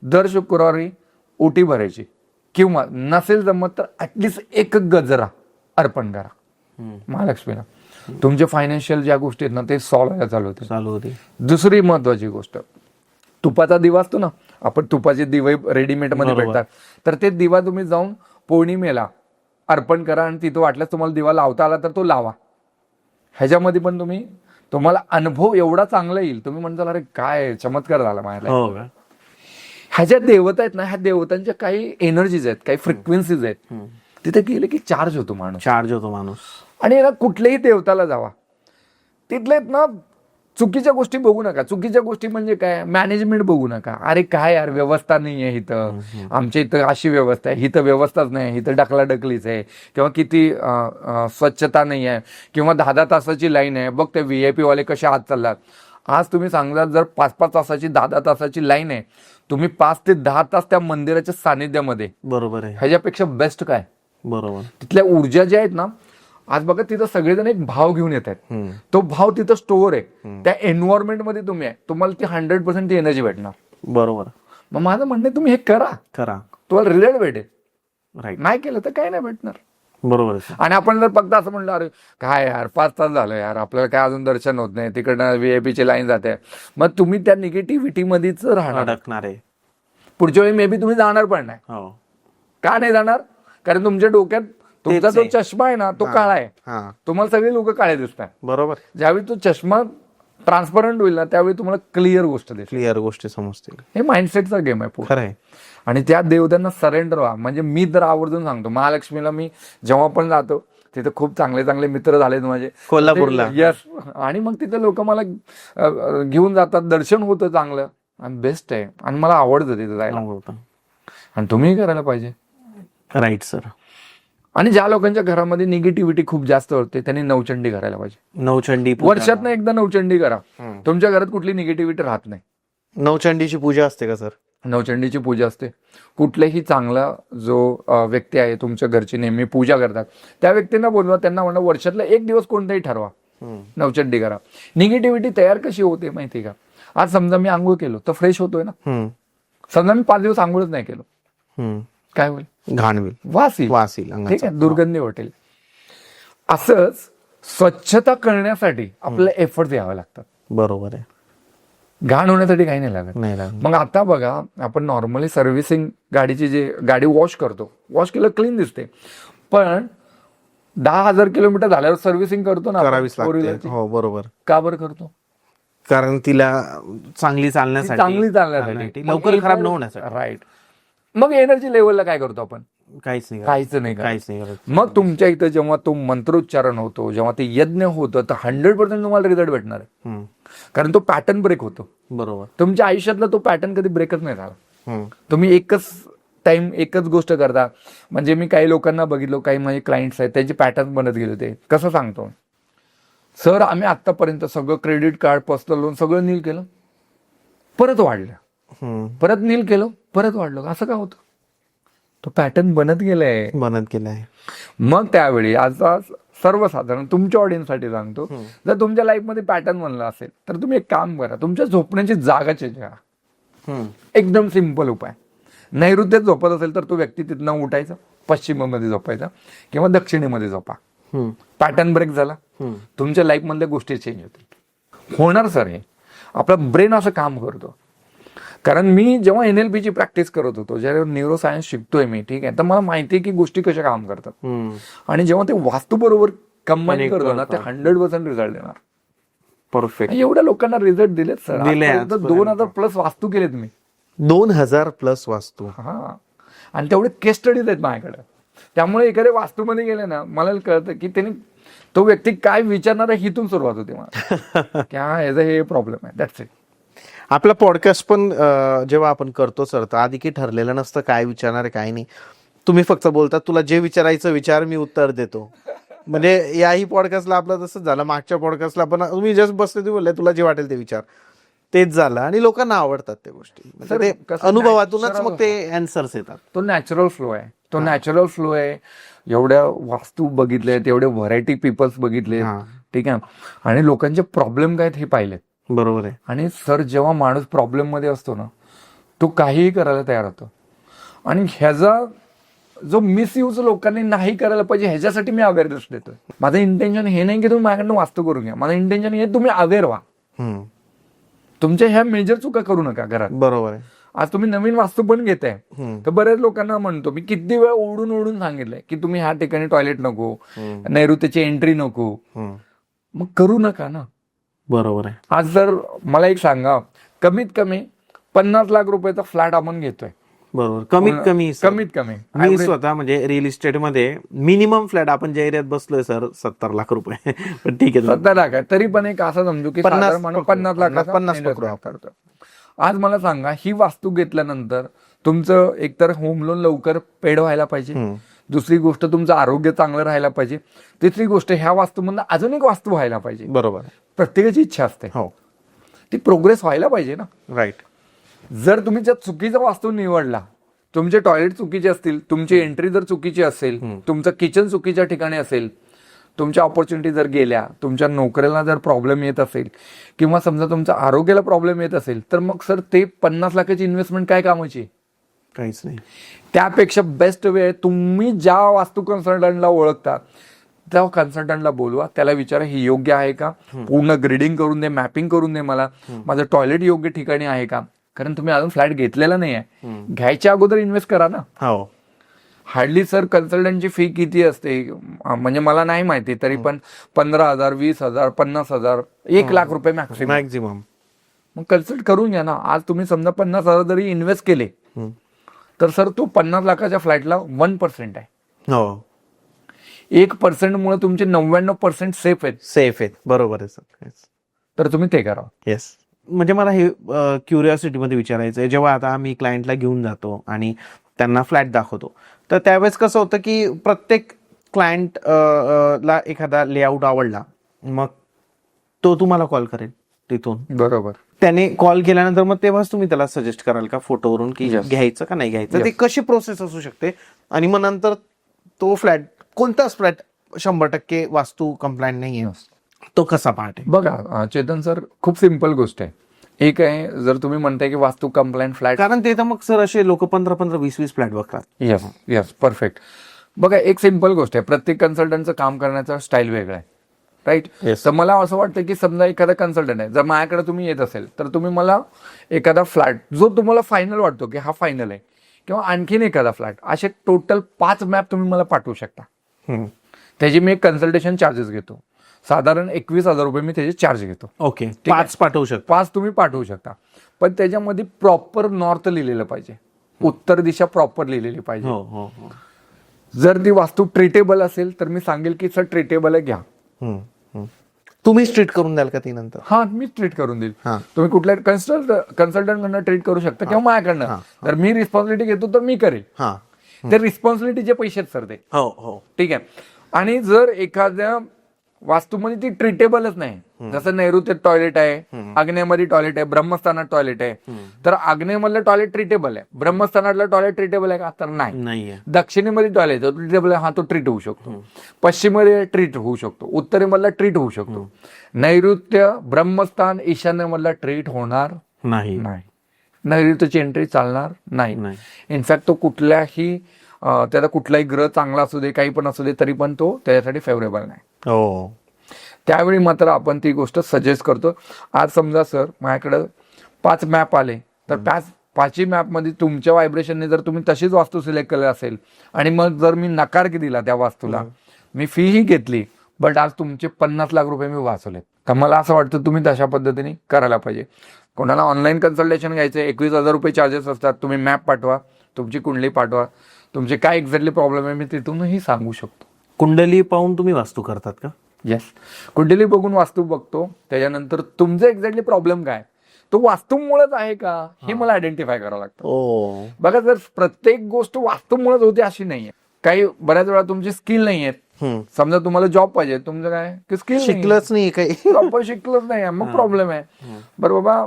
दर शुक्रवारी ओटी भरायची, किंवा नसेल जमत तर ऍटलिस्ट एक गजरा अर्पण करा महालक्ष्मीला. तुमचे फायनान्शियल ज्या गोष्टी आहेत ना ते सॉल्व्ह व्हायला चालू होते. दुसरी महत्वाची गोष्ट, तुपाचा दिवा असतो ना, आपण तुपाचे दिवे रेडीमेड मध्ये भेटतात, तर ते दिवा तुम्ही जाऊन पौर्णिमेला अर्पण करा आणि तिथं वाटल्यास तुम्हाला दिवा लावता आला तर तो लावा. ह्याच्यामध्ये पण तुम्हाला अनुभव एवढा चांगला येईल, तुम्ही म्हणताल अरे काय चमत्कार झाला माझ्या. ह्या ज्या देवता आहेत ना, ह्या देवतांच्या काही एनर्जीज आहेत, काही फ्रिक्वेन्सीज आहेत, तिथे गेले की चार्ज होतो माणूस. माणूस. आणि ना कुठल्याही देवताला जावा, तिथलेत ना चुकीच्या गोष्टी बघू नका. चुकीच्या गोष्टी म्हणजे काय, मॅनेजमेंट बघू नका. अरे काय यार, व्यवस्था नाही आहे इथं, आमच्या इथं अशी व्यवस्था आहे, इथं व्यवस्थाच नाही, इथं ढकलाढकलीच आहे, किंवा किती स्वच्छता नाही आहे, किंवा 10-10 तासाची लाईन आहे, बघ ते VIP वाले कसे आत चाललात. आज तुम्ही सांगलात जर 5-5 तासाची 10-10 तासाची लाईन आहे, तुम्ही 5 ते 10 तास त्या मंदिराच्या सानिध्यामध्ये, बरोबर आहे. ह्याच्यापेक्षा बेस्ट काय. बरोबर. तिथल्या ऊर्जा ज्या आहेत ना, आज बघा तिथं सगळेजण एक भाव घेऊन येत आहेत, तो भाव तिथं स्टोअर आहे, त्या एन्व्हायरमेंट मध्ये तुम्ही आहे, तुम्हाला ती 100% ती एनर्जी भेटणार. बरोबर. मग माझं म्हणणं तुम्ही हे करा, तुम्हाला रिझल्ट भेटेल. राईट. नाही केलं तर काही नाही भेटणार. बरोबर आहे. आणि आपण जर फक्त असं म्हणलं अरे काय यार 5 तास झालं यार, आपल्याला काय अजून दर्शन होत नाही, तिकडनं VIP ची लाईन जाते, मग तुम्ही त्या निगेटिव्हिटी मध्येच राहणार, अडकणार आहे. पुढच्या वेळी मे बी तुम्ही जाणार पण नाही. हो. का नाही जाणार, कारण तुमच्या डोक्यात तुमचा जो चष्मा आहे ना तो काळा आहे, तुम्हाला सगळे लोक काळे दिसतात. बरोबर. ज्यावेळी तो चष्मा ट्रान्सपरंट होईल ना, त्यावेळी तुम्हाला क्लिअर गोष्टी समजतील. हे माइंडसेटचा गेम आहे खरं आहे. आणि त्या देवतांना सरेंडर व्हा. म्हणजे मी तर आवर्जून सांगतो, महालक्ष्मीला मी जेव्हा पण जातो तिथे खूप चांगले चांगले मित्र झालेत माझे कोल्हापूरला. यस. आणि मग तिथे लोक मला घेऊन जातात, दर्शन होतं चांगलं आणि बेस्ट आहे, आणि मला आवडतं तिथे जायला. आणि तुम्ही करायला पाहिजे. Right sir. आणि ज्या लोकांच्या घरामध्ये निगेटिव्हिटी खूप जास्त होते त्यांनी नवचंडी करायला पाहिजे. नवचंडी वर्षातनं एकदा नवचंडी करा, तुमच्या घरात कुठली निगेटिव्हिटी राहत नाही. नवचंडीची पूजा असते का सर? नवचंडीची पूजा असते. कुठलाही चांगला जो व्यक्ती आहे तुमच्या घरची नेहमी पूजा करतात त्या व्यक्तींना बोलवा, त्यांना म्हणा वर्षातला एक दिवस कोणताही ठरवा, नवचंडी करा. निगेटिव्हिटी तयार कशी होते माहिती का, आज समजा मी आंघोळ केलो तर फ्रेश होतोय ना. समजा मी 5 दिवस आंघोळच नाही केलो, काय होईल, घाण होईल, वास येईल, ठीक आहे, दुर्गंधी वाटेल. असंच स्वच्छता करण्यासाठी आपल्याला एफर्ट द्यावे लागतात. बरोबर आहे. घाण होण्यासाठी काही नाही लागत. मग आता बघा, आपण नॉर्मली सर्व्हिसिंग गाडीची जे गाडी वॉश करतो, वॉश केलं क्लीन दिसते, पण 10,000 किलोमीटर झाल्यावर सर्व्हिसिंग करतो ना, करावीच लागते. हो बरोबर. का बरं करतो, कारण तिला चांगली चालण्यासाठी, लवकर खराब न होण्यासाठी. राईट. मग एनर्जी लेवलला काय करतो आपण, काहीच नाही करत. मग तुमच्या इथं जेव्हा तो मंत्रोच्चारण होतो, जेव्हा ते यज्ञ होतं, तर 100% तुम्हाला रिझल्ट भेटणार आहे, कारण तो पॅटर्न ब्रेक होतो. बरोबर. तुमच्या आयुष्यातला तो पॅटर्न कधी ब्रेकच नाही झाला. तुम्ही एकच टाइम एकच गोष्ट करता. म्हणजे मी काही लोकांना बघितलं, काही माझे क्लायंट्स आहेत त्यांचे पॅटर्न बनत गेले. ते कसं सांगतो, सर आम्ही आतापर्यंत सगळं क्रेडिट कार्ड, पर्सनल लोन सगळं नील केलं, परत वाढलं, परत नील केलं, परत वाढलं. असं का होतं, तो पॅटर्न बनत गेलाय. मग त्यावेळी आज सर्वसाधारण तुमच्या ऑडियन्ससाठी सांगतो, जर तुमच्या लाईफमध्ये पॅटर्न बनला असेल तर तुम्ही एक काम करा, तुमच्या झोपण्याची जागा चेंज करा. एकदम सिंपल उपाय. नैऋत्यात झोपत असेल तर तो व्यक्ती तिथनं उठायचा, पश्चिमेमध्ये झोपायचा किंवा दक्षिणेमध्ये झोपा. पॅटर्न ब्रेक झाला, तुमच्या लाईफ मधल्या गोष्टी चेंज होतील. होणार सर, हे आपलं ब्रेन असं काम करतो. कारण मी जेव्हा NLP ची प्रॅक्टिस करत होतो, जेव्हा न्यूरो सायन्स शिकतोय मी, ठीक आहे, तर मला माहिती आहे की गोष्टी कशा काम करतात. आणि जेव्हा ते वास्तू बरोबर कंबाईन करतो ना, ते 100% रिझल्ट देणार. परफेक्ट. एवढ्या लोकांना रिझल्ट दिलेत सर. 2000+ वास्तू केलेत मी. 2000+ वास्तू. हा. आणि तेवढे केस स्टडीज आहेत माझ्याकडे. त्यामुळे एखाद्या वास्तूमध्ये गेले ना, मला कळतं की त्यांनी तो व्यक्ती काय विचारणार आहे, हिथून सुरुवात होते मला. क्या याचा हे प्रॉब्लेम आहे, दॅट्स इट. आपला पॉडकास्ट पण जेव्हा आपण करतो सर, तर आधी की ठरलेलं नसतं काय विचारणार आहे काय नाही. तुम्ही फक्त बोलता तुला जे विचारायचं विचार, मी उत्तर देतो. म्हणजे याही पॉडकास्टला आपलं तसंच झालं. मागच्या पॉडकास्टला पण तुम्ही जस्ट बसले, तुम्ही बोलले तुला जे वाटेल ते विचार, तेच झालं. आणि लोकांना आवडतात त्या गोष्टी. म्हणजे अनुभवातूनच मग ते अँसर्स येतात. तो नॅचरल फ्लो आहे, तो नॅचरल फ्लो आहे. एवढ्या वास्तू बघितलेत, एवढे व्हरायटी पीपल्स बघितले, ठीक आहे, आणि लोकांचे प्रॉब्लेम काय हे पाहिलेत. बरोबर आहे. आणि सर जेव्हा माणूस प्रॉब्लेम मध्ये असतो ना, तो काहीही करायला तयार होतो. आणि ह्याचा जो मिसयूज लोकांनी नाही करायला पाहिजे, ह्याच्यासाठी मी अवेअरनेस देतोय. माझं इंटेन्शन हे नाही की तुम्ही माझ्याकडनं वास्तू करून घ्या. माझं इंटेन्शन हे तुम्ही अवेअर व्हा. तुमच्या ह्या मेजर चुका करू नका घरात. बरोबर आहे. आज तुम्ही नवीन वास्तू पण घेताय, तर बऱ्याच लोकांना म्हणतो मी, किती वेळ ओढून ओढून सांगितलंय की तुम्ही ह्या ठिकाणी टॉयलेट नको, नैऋत्याची एंट्री नको. मग करू नका ना. बरोबर आहे. आज जर मला एक सांगा, कमीत कमी 50 लाख रुपयाचा फ्लॅट आपण घेतोय, बरोबर. कमीत कमी कमीत कमी मी स्वतः म्हणजे रिअल इस्टेट मध्ये मिनिमम फ्लॅट आपण ज्या एरियात बसलोय सर 70 लाख रुपये. पण ठीक आहे 70 लाख आहे, तरी पण एक असं समजू की 50 साधारण माणूस 50 लाखाचा 50 investment करतो. आज मला सांगा, ही वास्तू घेतल्यानंतर तुमचं एकतर होम लोन लवकर पेड व्हायला पाहिजे, दुसरी गोष्ट तुमचं आरोग्य चांगलं राहायला पाहिजे, तिसरी गोष्ट ह्या वास्तूमधून अजून एक वास्तू व्हायला पाहिजे. बरोबर. प्रत्येकाची इच्छा असते, हो ती प्रोग्रेस व्हायला पाहिजे ना. राईट. जर तुम्ही जर चुकीचा वास्तू निवडला, तुमचे टॉयलेट चुकीचे असतील, तुमची एंट्री जर चुकीची असेल, तुमचं किचन चुकीच्या ठिकाणी असेल, तुमच्या ऑपॉर्च्युनिटी जर गेल्या, तुमच्या नोकरीला जर प्रॉब्लेम येत असेल, किंवा समजा तुमच्या आरोग्याला प्रॉब्लेम येत असेल, तर मग सर ते 50 लाखाची इन्व्हेस्टमेंट काय कामाची? काहीच नाही. त्यापेक्षा बेस्ट वेळ, तुम्ही ज्या वास्तू कन्सल्टंटला ओळखता त्या कन्सल्टंटला बोलवा, त्याला विचारा ही योग्य आहे का, पूर्ण ग्रेडिंग करून दे, मॅपिंग करून दे मला, माझं टॉयलेट योग्य ठिकाणी आहे का. कारण तुम्ही अजून फ्लॅट घेतलेला नाही आहे, घ्यायच्या अगोदर इन्व्हेस्ट करा ना. हो. हार्डली सर कन्सल्टंटची फी किती असते म्हणजे मला नाही माहिती, तरी पण 15,000, 20,000, 50,000, 1 लाख रुपये मॅक्झिमम. मग कन्सल्ट करून घ्या ना. आज तुम्ही समजा 50,000 जरी इन्व्हेस्ट केले, तर सर तो 50 लाखाच्या फ्लॅटला 1% आहे. हो. 1% मुळे तुमचे 99% सेफ आहेत. सेफ आहेत. बरोबर आहे सर. तर तुम्ही ते करा. येस. म्हणजे मला हे क्युरिओसिटी मध्ये विचारायचं आहे, जेव्हा आता आम्ही क्लायंटला घेऊन जातो आणि त्यांना फ्लॅट दाखवतो, तर त्यावेळेस कसं होतं की प्रत्येक क्लायंट ला एखादा लेआउट आवडला, मग तो तुम्हाला कॉल करेल तिथून. बरोबर. त्याने कॉल केल्यानंतर मग तेव्हाच तुम्ही त्याला सजेस्ट कराल का फोटोवरून की घ्यायचं का नाही घ्यायचं. ते कशी प्रोसेस असू शकते, आणि मग नंतर तो फ्लॅट, कोणताच फ्लॅट 100% वास्तू कंप्लायंट नाहीये, तो कसा पाहते? बघा चेतन सर, खूप सिम्पल गोष्ट आहे. एक आहे, जर तुम्ही म्हणताय की वास्तू कंप्लायंट फ्लॅट, कारण ते तर मग सर असे लोक 15-15, 20-20 फ्लॅट बघतात. Yes perfect. बघा एक सिम्पल गोष्ट आहे, प्रत्येक कन्सल्टंटचं काम करण्याचा स्टाईल वेगळा आहे, राईट. तर मला असं वाटतं की समजा एखादा कन्सल्टंट आहे, जर माझ्याकडे तुम्ही येत असेल, तर तुम्ही मला एखादा फ्लॅट जो तुम्हाला फायनल वाटतो की हा फायनल आहे, किंवा आणखीन एखादा फ्लॅट, असे टोटल 5 मॅप तुम्ही मला पाठवू शकता. त्याची मी एक कन्सल्टेशन चार्जेस घेतो, साधारण 21,000 रुपये मी त्याचे चार्ज घेतो. ओके. 5 पाठवू शकता. 5 तुम्ही पाठवू शकता, पण त्याच्यामध्ये प्रॉपर नॉर्थ लिहिलेलं पाहिजे, उत्तर दिशा प्रॉपर लिहिलेली पाहिजे. हो हो हो. जर ती वास्तू ट्रीटेबल असेल तर मी सांगेल की सर ट्रीटेबल आहे, घ्या. तुम्हीच ट्रीट करून द्याल का ती नंतर? हा, मी ट्रीट करून देईल. तुम्ही कुठल्या कन्सल्टंट कडनं ट्रीट करू शकता किंवा माझ्याकडनं. तर मी रिस्पॉन्सिबिलिटी घेतो तर मी करेल. ते रिस्पॉन्सिबिलिटीचे पैसे आहेत सर ते. हो हो. ठीक आहे. आणि जर एखाद्या वास्तूमध्ये ती ट्रीटेबलच नाही, जसं नैऋत्य टॉयलेट आहे, आग्नेयमध्ये टॉयलेट आहे, ब्रह्मस्थानात टॉयलेट आहे, तर आग्नेयमधलं टॉयलेट ट्रीटेबल आहे, ब्रह्मस्थानातलं टॉयलेट ट्रीटेबल आहे का? तर नाही. दक्षिणेमध्ये टॉयलेट ट्रीटेबल आहे, हा तो ट्रीट होऊ शकतो. पश्चिमेमध्ये ट्रीट होऊ शकतो, उत्तरेमधला ट्रीट होऊ शकतो. नैऋत्य, ब्रह्मस्थान, ईशान्यमधला ट्रीट होणार नाही. नैऋत्यची एंट्री चालणार नाही. इनफॅक्ट तो कुठल्याही त्याचा कुठलाही ग्रह चांगला असू दे, काही पण असू दे, तरी पण तो त्याच्यासाठी फेवरेबल नाही. हो. त्यावेळी मात्र आपण ती गोष्ट सजेस्ट करतो. आज समजा सर माझ्याकडे 5 मॅप आले, तर 5ही मॅपमध्ये तुमच्या व्हायब्रेशनने जर तुम्ही तशीच वास्तू सिलेक्ट केली असेल, आणि मग जर मी नकार दिला त्या वास्तूला, मी फी ही घेतली, बट आज तुमचे 50 लाख रुपये मी वाचवलेत, तर मला असं वाटतं तुम्ही तशा पद्धतीने करायला पाहिजे. कोणाला ऑनलाईन कन्सल्टेशन घ्यायचं, 21,000 रुपये चार्जेस असतात. तुम्ही मॅप पाठवा, तुमची कुंडली पाठवा, तुमचे काय एक्झॅक्टली प्रॉब्लेम आहे मी तिथूनही सांगू शकतो. कुंडली पाहून तुम्ही वास्तू करतात का? येस, कुंडली बघून वास्तू बघतो. त्याच्यानंतर तुमचं एक्झॅक्टली प्रॉब्लेम काय, तो वास्तूमुळेच आहे का हे मला आयडेंटिफाय करावं लागतं. बघा, जर प्रत्येक गोष्ट वास्तूमुळेच होते अशी नाहीये. काही बऱ्याच वेळा तुमची स्किल नाही आहेत. समजा तुम्हाला जॉब पाहिजे, तुमचं काय की स्किल शिकलंच नाही, काही प्रॉपर शिकलंच नाही, मग प्रॉब्लेम आहे. बरं बाबा,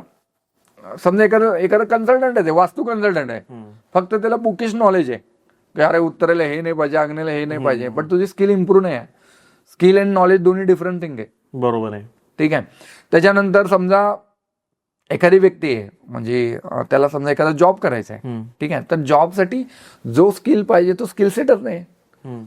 समजा एखादा कन्सल्टंट आहे, वास्तू कन्सल्टंट आहे, फक्त त्याला बुकिश नॉलेज आहे की अरे उत्तरेला हे नाही पाहिजे, आग्नेयला हे नाही पाहिजे, पण तुझी स्किल इम्प्रूव्ह नाही आहे. स्किल अँड नॉलेज दोन्ही डिफरंट थिंग आहे. बरोबर आहे. ठीक आहे. त्याच्यानंतर समजा एखादी व्यक्ती आहे, म्हणजे त्याला समजा एखादा जॉब करायचा आहे, ठीक आहे, तर जॉबसाठी जो स्किल पाहिजे तो स्किल सेटच नाही.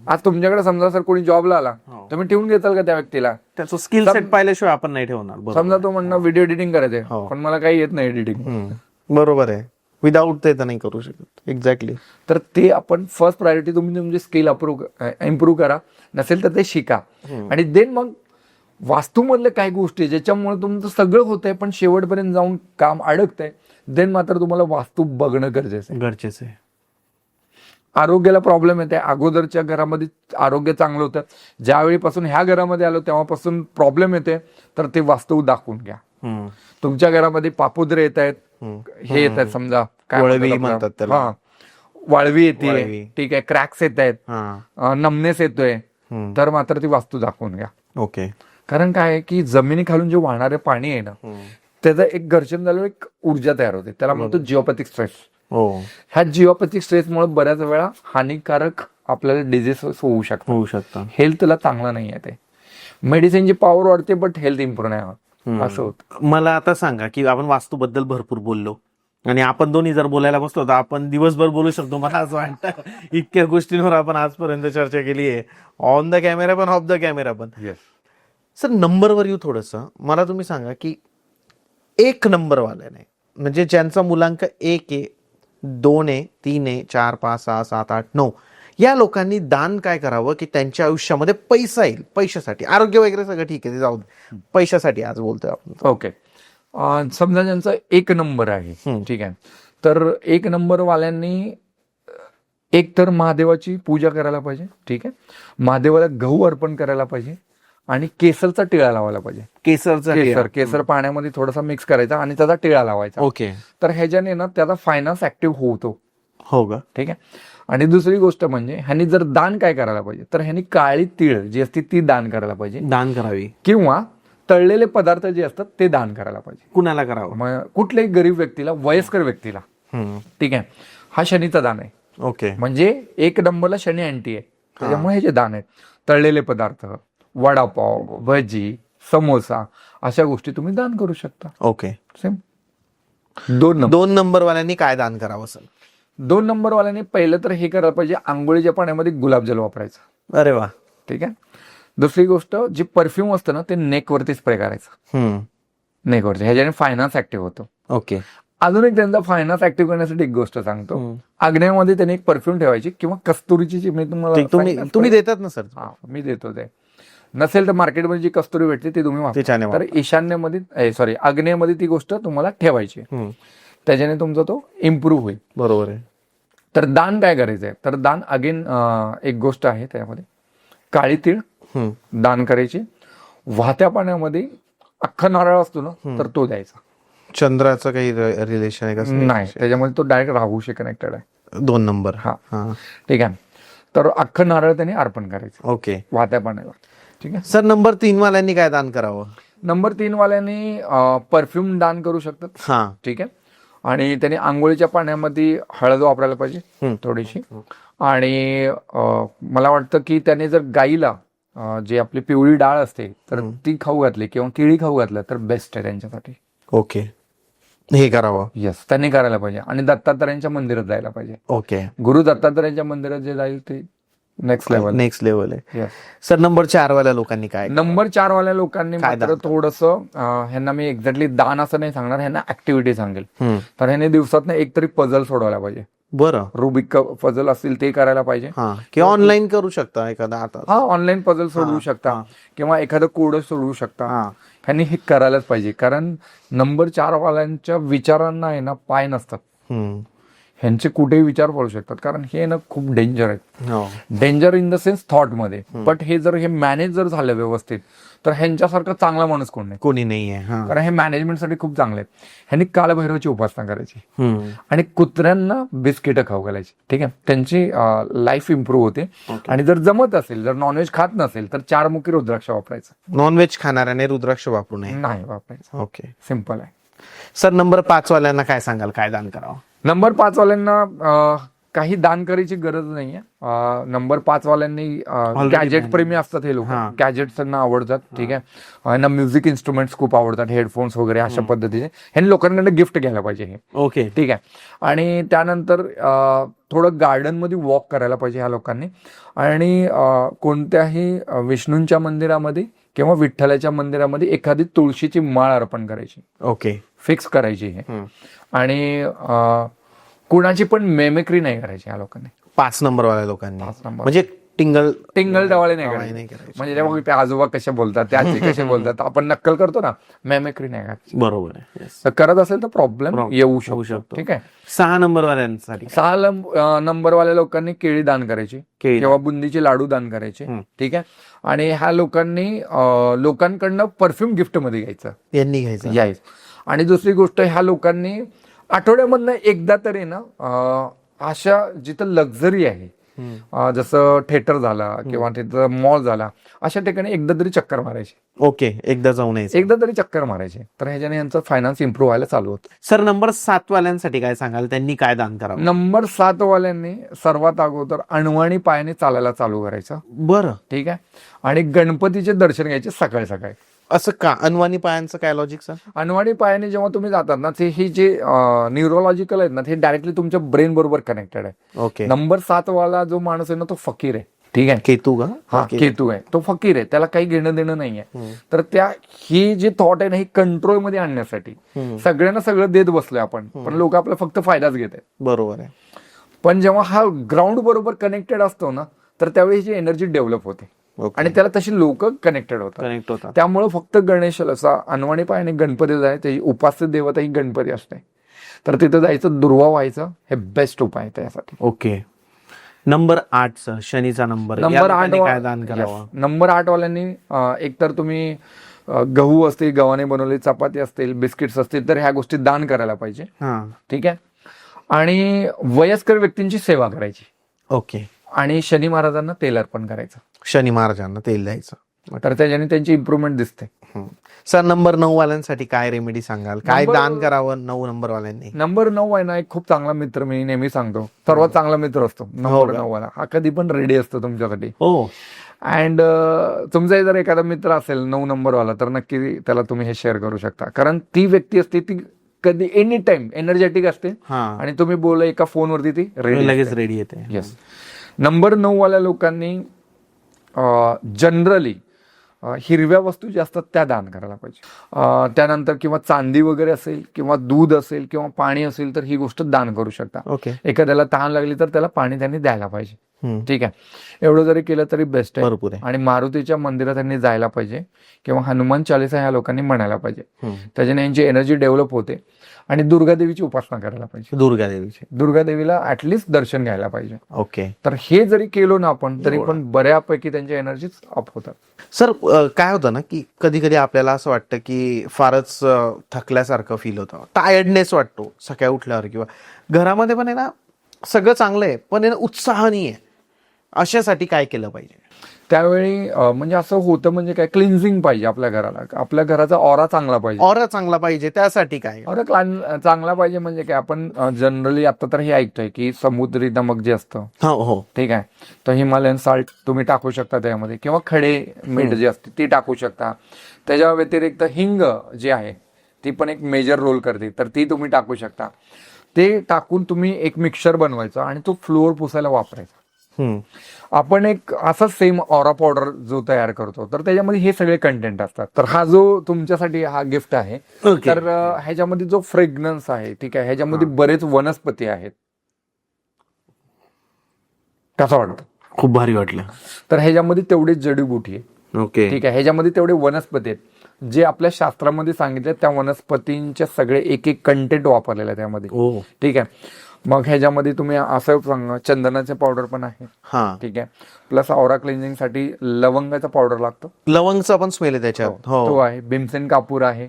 आज तुमच्याकडे समजा सर कोणी जॉबला आला, तुम्ही ठेवून घेताल का त्या व्यक्तीला? त्याचं स्किल सेट पाहिल्याशिवाय आपण नाही ठेवणार. समजा तो म्हणणं व्हिडिओ एडिटिंग करायचंय, पण मला काही येत नाही एडिटिंग. बरोबर आहे. विदाऊट ते तर नाही करू शकत. एक्झॅक्टली. तर ते आपण फर्स्ट प्रायोरिटी तुम्ही तुमची स्किल इम्प्रूव्ह करा, नसेल तर ते शिका. आणि देन मग वास्तूमधल्या काही गोष्टी ज्याच्यामुळे तुमचं सगळं होतंय पण शेवटपर्यंत जाऊन काम अडकतंय, देन मात्र तुम्हाला वास्तू बघणं गरजेचं आहे. आरोग्याला प्रॉब्लेम येते. अगोदरच्या घरामध्ये आरोग्य चांगलं होतं, ज्यावेळीपासून ह्या घरामध्ये आलो तेव्हापासून प्रॉब्लेम येते, तर ते वास्तव दाखवून घ्या. तुमच्या घरामध्ये पापुद्रे येत आहेत, हे येत आहेत, समजा काय वळवी म्हणतात त्याला. हा, वाळवी येते, वाळवी. ठीक आहे, क्रॅक्स येत आहेत, नमनेस येतोय, तर मात्र ती वास्तू दाखवून घ्या. ओके. कारण काय आहे की जमिनीखालून जे वाहणारे पाणी आहे ना, त्याचं एक घर्षण झाल्यावर एक ऊर्जा तयार होते, त्याला म्हणतो जिओपॅथिक स्ट्रेस. ह्या जिओपॅथिक स्ट्रेसमुळे बऱ्याच वेळा हानिकारक आपल्याला डिझीज होऊ शकतात. हेल्थला चांगलं नाही आहे ते. मेडिसिनची पॉवर वाढते बट हेल्थ इम्प्रूव्ह नाही होत, असं होतं. मला आता सांगा की आपण वास्तूबद्दल भरपूर बोललो आणि आपण दोन्ही जर बोलायला बसलो तर आपण दिवसभर बोलू शकतो. मला असं वाटतं इतक्या गोष्टींवर आपण आजपर्यंत चर्चा केली आहे, ऑन द कॅमेरा पण, ऑफ द कॅमेरा पण. सर, नंबरवर येऊ थोडंसं. मला तुम्ही सांगा की 1 नंबरवाल्याने, म्हणजे ज्यांचा मुलांक 1 आहे, 2 आहे, 3 आहे, 4, 5, 6, 7, 8, 9, या लोकांनी दान काय करावं की त्यांच्या आयुष्यामध्ये पैसा येईल? पैशासाठी, आरोग्य वगैरे सगळं ठीक आहे, ते जाऊ दे, पैशासाठी आज बोलतोय आपण. ओके. समजा ज्यांचा 1 नंबर आहे, ठीक आहे, तर 1 नंबर वाल्यांनी एक तर महादेवाची पूजा करायला पाहिजे, ठीक आहे, महादेवाला गहू अर्पण करायला पाहिजे आणि केसरचा टिळा लावायला पाहिजे. केसर पाण्यामध्ये थोडासा मिक्स करायचा आणि त्याचा टिळा लावायचा. ओके. तर ह्याच्याने ना त्याचा फायनान्स ऍक्टिव्ह होतो. हो का? ठीक आहे. आणि दुसरी गोष्ट म्हणजे ह्यांनी जर दान काय करायला पाहिजे, तर ह्यांनी काळी तीळ जी असते ती दान करायला पाहिजे, दान करावी, किंवा तळलेले पदार्थ जे असतात ते दान करायला पाहिजे. कुणाला करावं? मग कुठल्याही गरीब व्यक्तीला, वयस्कर व्यक्तीला, ठीक आहे. हा शनीचा दान आहे. ओके. म्हणजे 1 नंबरला शनी अँटी आहे, त्याच्यामुळे हे जे दान आहेत, तळलेले पदार्थ, वडापाव, भजी, समोसा, अशा गोष्टी तुम्ही दान करू शकता. ओके. सेम. 2 नंबरवाल्यांनी काय दान करावं सर? 2 नंबरवाल्याने पहिलं तर हे करायला पाहिजे, आंघोळीच्या पाण्यामध्ये गुलाबजल वापरायचं. अरे वा. ठीक आहे. दुसरी गोष्ट, जे परफ्यूम असतं ना ते नेकवरती स्प्रे करायचं, नेकवरती. ह्याच्याने फायनान्स ऍक्टिव्ह होतो. ओके. अजून एक त्यांचा फायनान्स ऍक्टिव्ह करण्यासाठी एक गोष्ट सांगतो. आग्नेयामध्ये त्याने एक परफ्यूम ठेवायची, किंवा कस्तुरीची, जी मी तुम्हाला तुम्ही देतात ना सर? हा, मी देतो. ते नसेल तर मार्केटमध्ये जी कस्तुरी भेटते ती तुम्ही वापरा. तर ईशान्येमध्ये, आग्नेयामध्ये ती गोष्ट तुम्हाला ठेवायची, त्याच्याने तुमचा तो इम्प्रूव्ह होईल. बरोबर आहे. तर दान काय करायचंय, तर दान अगेन एक गोष्ट आहे त्यामध्ये, काळी तीळ दान करायची. वाहत्या पाण्यामध्ये अख्खा नारळ असतो ना, तर तो द्यायचा. चंद्राचं काही रिलेशन आहे का? नाही, त्याच्यामध्ये तो डायरेक्ट राहूशी कनेक्टेड आहे. 2 नंबर. हा, ठीक आहे. तर अख्खं नारळ त्याने अर्पण करायचं. ओके. वाहत्या पाण्याला. ठीक आहे सर. नंबर 3 वाल्यांनी काय दान करावं? नंबर 3 वाल्यांनी परफ्यूम दान करू शकतात. हा, ठीक आहे. आणि त्यांनी आंघोळीच्या पाण्यामध्ये हळद वापरायला पाहिजे थोडीशी. आणि मला वाटतं की त्याने जर गाईला जे आपली पिवळी डाळ असते तर ती खाऊ घातली, किंवा केळी खाऊ घातलं, तर बेस्ट आहे त्यांच्यासाठी. ओके. हे करावं. येस, त्यांनी करायला पाहिजे. आणि दत्तात्रयांच्या मंदिरात जायला पाहिजे. ओके. गुरु दत्तात्रयांच्या मंदिरात जे जाईल ते नेक्स्ट लेवल आहे. सर, नंबर 4 वाल्या लोकांनी काय? नंबर 4 वाल्या लोकांनी मात्र थोडंसं, ह्यांना मी एक्झॅक्टली दान असं नाही सांगणार, ह्यांना ऍक्टिव्हिटी सांगेल. तर ह्यांनी दिवसात एक तरी पझल सोडवायला पाहिजे. बरं. रुबिक पझल असतील ते करायला पाहिजे, किंवा ऑनलाईन करू शकता एखादा. आता ऑनलाईन पझल सोडवू शकता, किंवा एखादं कोड सोडवू शकता. ह्यांनी हे करायलाच पाहिजे, कारण नंबर 4 वाल्यांच्या विचारांना आहे ना पाय नसतात. ह्यांचे कुठेही विचार पडू शकतात, कारण हे ना खूप डेंजर आहेत. Danger in the sense thought मध्ये. बट हे जर हे मॅनेज जर झालं व्यवस्थित, तर ह्यांच्यासारखा चांगला माणूस कोणी नाहीये. कारण हे मॅनेजमेंटसाठी खूप चांगले आहेत. ह्यांनी कालभैरवाची उपासना करायची आणि कुत्र्यांना बिस्किटं खाऊ घालायची. ठीक आहे. त्यांची लाईफ इम्प्रूव्ह होते. आणि जर जमत असेल, जर नॉनव्हेज खात नसेल, तर 4 मुखी रुद्राक्ष वापरायचं. नॉनव्हेज खाणाऱ्याने रुद्राक्ष वापरू नये? नाही वापरायचं. ओके. सिंपल आहे. सर, नंबर 5 वाल्यांना काय सांगाल, काय दान करावं? नंबर 5 वाल्यांना काही दान करायची गरज नाहीये. नंबर 5 वाल्यांनी गॅजेट प्रेमी असतात हे लोक, गॅजेट्स त्यांना आवडतात. ठीक आहे. यांना म्युझिक इन्स्ट्रुमेंट्स खूप आवडतात, हेडफोन्स वगैरे अशा पद्धतीचे. ह्यांनी लोकांकडे गिफ्ट घ्यायला पाहिजे हे. ओके. ठीक आहे. आणि त्यानंतर थोडं गार्डन मध्ये वॉक करायला पाहिजे ह्या लोकांनी. आणि कोणत्याही विष्णूंच्या मंदिरामध्ये किंवा विठ्ठलाच्या मंदिरामध्ये एखादी तुळशीची माळ अर्पण करायची. ओके. फिक्स करायची हे. आणि कुणाची पण मेमिक्री नाही करायची ह्या लोकांनी. 5 नंबर वाल्या लोकांनी. 5 नंबर म्हणजे टिंगल डवाळे नाही नाही करायचे. करायचे. म्हणजे जेव्हा ते आजोबा कसे बोलतात, ते आजी कसे बोलतात, आपण नक्कल करतो ना, मेमेक्री नाही करायची. बरोबर आहे. Yes. तर करत असेल तर प्रॉब्लेम येऊ शकतो. ठीक आहे. 6 नंबरवाल्यांसाठी 6 नंबरवाल्या लोकांनी केळी दान करायची केळी किंवा बुंदीचे लाडू दान करायचे. ठीक आहे. आणि ह्या लोकांनी लोकांकडनं परफ्यूम गिफ्ट मध्ये घ्यायचं, यांनी घ्यायचं. यायच. आणि दुसरी गोष्ट, ह्या लोकांनी आठवड्यामधनं एकदा तरी ना अशा जिथं लक्झरी आहे, जसं थिएटर झाला किंवा तिथं मॉल झाला, अशा ठिकाणी एकदा तरी चक्कर मारायची. ओके, एकदा जाऊन यायचं. एकदा तरी चक्कर मारायचे. तर ह्याच्याने यांचं फायनान्स इम्प्रूव्ह व्हायला चालू होतं. सर, नंबर 7 वाल्यांसाठी काय सांगाल? त्यांनी काय दान करावं? नंबर 7 वाल्यांनी सर्वात अगोदर अणवणी पायाने चालायला चालू करायचं. बरं, ठीक आहे. आणि गणपतीचे दर्शन घ्यायचे सकाळी सकाळी. असं का? अनवाणी पायांचं काय लॉजिक सर? अनवाणी पायाने जेव्हा तुम्ही जातात ना, ते ही जे न्यूरोलॉजिकल आहेत ना, ते डायरेक्टली तुमच्या ब्रेन बरोबर कनेक्टेड आहे. ओके. नंबर 7 वाला जो माणूस आहे ना, तो फकीर आहे. ठीक आहे. केतू का? हा, केतू आहे. तो फकीर आहे, त्याला काही घेणं देणं नाहीये. तर ही जे थॉट आहे ना, ही कंट्रोलमध्ये आणण्यासाठी सगळ्यांना सगळं देत बसलोय आपण, पण लोक आपला फक्त फायदाच घेत आहेत. बरोबर आहे. पण जेव्हा हा ग्राउंड बरोबर कनेक्टेड असतो ना, तर त्यावेळी ही एनर्जी डेव्हलप होते आणि त्याला तशी लोक कनेक्टेड होतात. त्यामुळे फक्त गणेशाला असा अनवाणी पायाने गणपती जाय, त्याची उपास्य देवता ही गणपती असते. तर तिथं जायचं, दुर्वा व्हायचं, हे बेस्ट उपाय आहे त्यासाठी. ओके. नंबर 8 शनीचा नंबर. नंबर 8 काय दान करावं? नंबर 8 वाल्यांनी एकतर तुम्ही गहू असतील, गव्हाने बनवलेली चपाती असतील, बिस्किट्स असतील, तर ह्या गोष्टी दान करायला पाहिजे. ठीक आहे. आणि वयस्कर व्यक्तींची सेवा करायची. ओके. आणि शनी महाराजांना तेल अर्पण करायचं. शनी महाराजांना तेल द्यायचं. तर त्याच्याने त्यांची इम्प्रूव्हमेंट दिसते. सर, नंबर 9 वाल्यांसाठी काय रेमेडी सांगाल? काय दान करावं 9 नंबर वाल्यांनी? नंबर 9 आहे ना, एक खूप चांगला मित्र, मी नेहमी सांगतो, सर्वात चांगला मित्र असतो नंबर 9 वाला. हा कधी पण रेडी असतो तुमच्यासाठी. हो. अँड तुमचा जर एखादा मित्र असेल 9 नंबरवाला, तर नक्की त्याला तुम्ही हे शेअर करू शकता. कारण ती व्यक्ती असते, ती कधी एनी टाइम एनर्जेटिक असते आणि तुम्ही बोला एका फोनवरती ती लगेच रेडी येते. येस. नंबर 9 वाल्या लोकांनी जनरली हिरव्या वस्तू ज्या असतात त्या दान करायला पाहिजे. त्यानंतर किंवा चांदी वगैरे असेल किंवा दूध असेल किंवा पाणी असेल, तर ही गोष्ट दान करू शकता. ओके. एखाद्याला तहान लागली तर त्याला पाणी त्यांनी द्यायला पाहिजे. ठीक आहे. एवढं जरी केलं तरी बेस्ट आहे. भरपूर आहे. आणि मारुतीच्या मंदिरात त्यांनी जायला पाहिजे किंवा हनुमान चालीसा ह्या लोकांनी म्हणायला पाहिजे. त्याच्याने यांची एनर्जी डेव्हलप होते. आणि दुर्गादेवीची उपासना करायला पाहिजे. दुर्गादेवीला ऍटलिस्ट दर्शन घ्यायला पाहिजे. ओके. तर हे जरी केलो ना आपण, तरी पण बऱ्यापैकी त्यांच्या एनर्जीज अप होतात. सर, काय होतं ना, की कधी कधी आपल्याला असं वाटतं की फारच थकल्यासारखं फील होतं, टायर्डनेस वाटतो सकाळी उठल्यावर, किंवा घरामध्ये पण आहे ना सगळं चांगलं आहे पण उत्साह नाही आहे. अशासाठी काय केलं पाहिजे? त्यावेळी म्हणजे असं होतं, म्हणजे काय, क्लिन्झिंग पाहिजे आपल्या घराला. आपल्या घराचा ऑरा चांगला पाहिजे. ऑरा चांगला पाहिजे, त्यासाठी काय? ऑरा चांगला पाहिजे म्हणजे काय, आपण जनरली आता तर हे ऐकतोय की समुद्री नमक जे असतं, हो, ठीक आहे, तर हिमालयन साल्ट तुम्ही टाकू शकता त्यामध्ये, किंवा खडे मीठ जे असते ती टाकू शकता. त्याच्या व्यतिरिक्त हिंग जी आहे ती पण एक मेजर रोल करते, तर ती तुम्ही टाकू शकता. ते टाकून तुम्ही एक मिक्सचर बनवायचा आणि तो फ्लोअर पुसायला वापरायचा. आपण एक असा सेम ऑरा पावडर जो तयार करतो, तर त्याच्यामध्ये हे सगळे कंटेंट असतात. तर हा जो तुमच्यासाठी हा गिफ्ट आहे, तर ह्याच्यामध्ये जो फ्रेग्रन्स आहे, ठीक आहे, ह्याच्यामध्ये बरेच वनस्पती आहेत. कसं वाटतं? खूप भारी वाटलं. तर ह्याच्यामध्ये तेवढे जडीबुटी आहे. ओके. ठीक आहे. ह्याच्यामध्ये तेवढे वनस्पती आहेत जे आपल्या शास्त्रामध्ये सांगितले, त्या वनस्पतींचे सगळे एक एक कंटेंट वापरलेले आहे त्यामध्ये. ठीक आहे. मग ह्याच्यामध्ये तुम्ही असं सांगा, चंदनाचे पावडर पण आहे. ठीक आहे. प्लस ऑरा क्लिन्झिंग साठी लवंगाचा पावडर लागतो. लवंगचा पण स्मेल आहे त्याच्यात. तो आहे. भीमसेन कापूर आहे.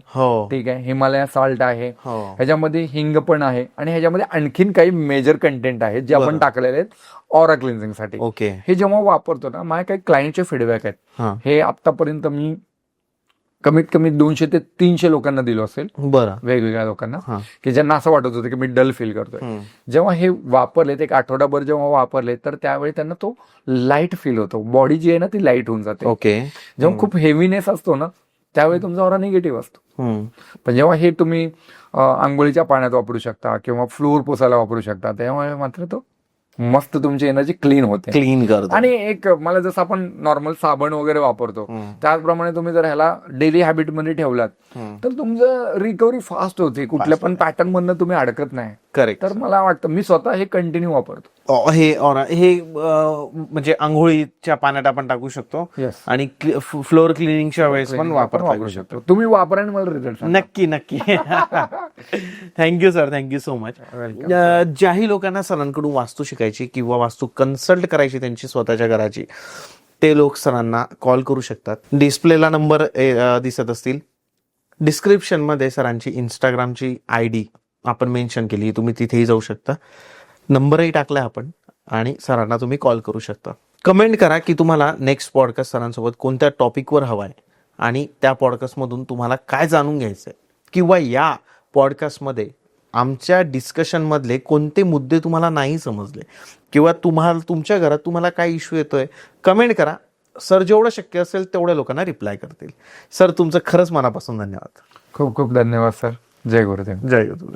ठीक आहे. हिमालय साल्ट आहे. ह्याच्यामध्ये हिंग पण आहे. आणि ह्याच्यामध्ये आणखीन काही मेजर कंटेंट आहेत जे आपण टाकलेले आहेत ऑरा क्लिन्झिंग साठी. ओके. हे जेव्हा वापरतो ना, माझ्या काही क्लायंटचे फीडबॅक आहेत. हे आतापर्यंत मी कमीत कमी 200 ते 300 लोकांना दिलो असेल. बरं. वेगवेगळ्या लोकांना, की ज्यांना असं वाटत होतं की मी डल फील करतोय. जेव्हा हे वापरले, एक आठवडाभर जेव्हा वापरले, तर त्यावेळी त्यांना तो लाईट फील होतो. बॉडी जी आहे ना ती लाईट होऊन जाते. ओके. जेव्हा खूप हेवीनेस असतो ना, त्यावेळी तुमचा ऑरा निगेटिव्ह असतो. पण जेव्हा हे तुम्ही आंघोळीच्या पाण्यात वापरू शकता किंवा फ्लोअर पुसायला वापरू शकता, त्यामुळे मात्र तो मस्त तुमची एनर्जी क्लीन होते. क्लीन करतो. आणि एक मला जसं आपण नॉर्मल साबण वगैरे वापरतो, त्याचप्रमाणे तुम्ही जर ह्याला डेली हॅबिट मध्ये ठेवलात, तर तुमचं रिकव्हरी फास्ट होते. कुठल्या पण पॅटर्न मधनं तुम्ही अडकत नाही. करेक्ट. तर मला वाटतं मी स्वतः हे कंटिन्यू वापरतो. हे म्हणजे आंघोळीच्या पाण्यात आपण टाकू शकतो येस, आणि फ्लोअर क्लिनिंगच्या वेळेस पण वापरता येऊ वापरू शकतो. शकतो. तुम्ही वापरा आणि मला रिझल्ट नक्की नक्की. Thank you sir, thank you so much. ज्याही लोकांना सरांकडून वास्तू शिकायची किंवा वास्तू कन्सल्ट करायची त्यांची स्वतःच्या घराची, ते लोक सरांना कॉल करू शकतात. डिस्प्लेला नंबर दिसत असतील. डिस्क्रिप्शनमध्ये सरांची इंस्टाग्रामची ID आपण मेन्शन केली, तुम्ही तिथेही जाऊ शकता. नंबरही टाकलाय आपण आणि सरांना तुम्ही कॉल करू शकता. कमेंट करा की तुम्हाला नेक्स्ट पॉडकास्ट सरांसोबत कोणत्या टॉपिकवर हवाय आणि त्या पॉडकास्टमधून तुम्हाला काय जाणून घ्यायचंय, किंवा या पॉडकास्टमध्ये आमच्या डिस्कशनमधले कोणते मुद्दे तुम्हाला नाही समजले, किंवा तुमच्या घरात तुम्हाला काय इश्यू येतोय, कमेंट करा. सर जेवढं शक्य असेल तेवढ्या लोकांना रिप्लाय करतील. सर तुमचं खरंच मनापासून धन्यवाद. खूप खूप धन्यवाद सर. जय गुरुदेव. जय गुरुदेव.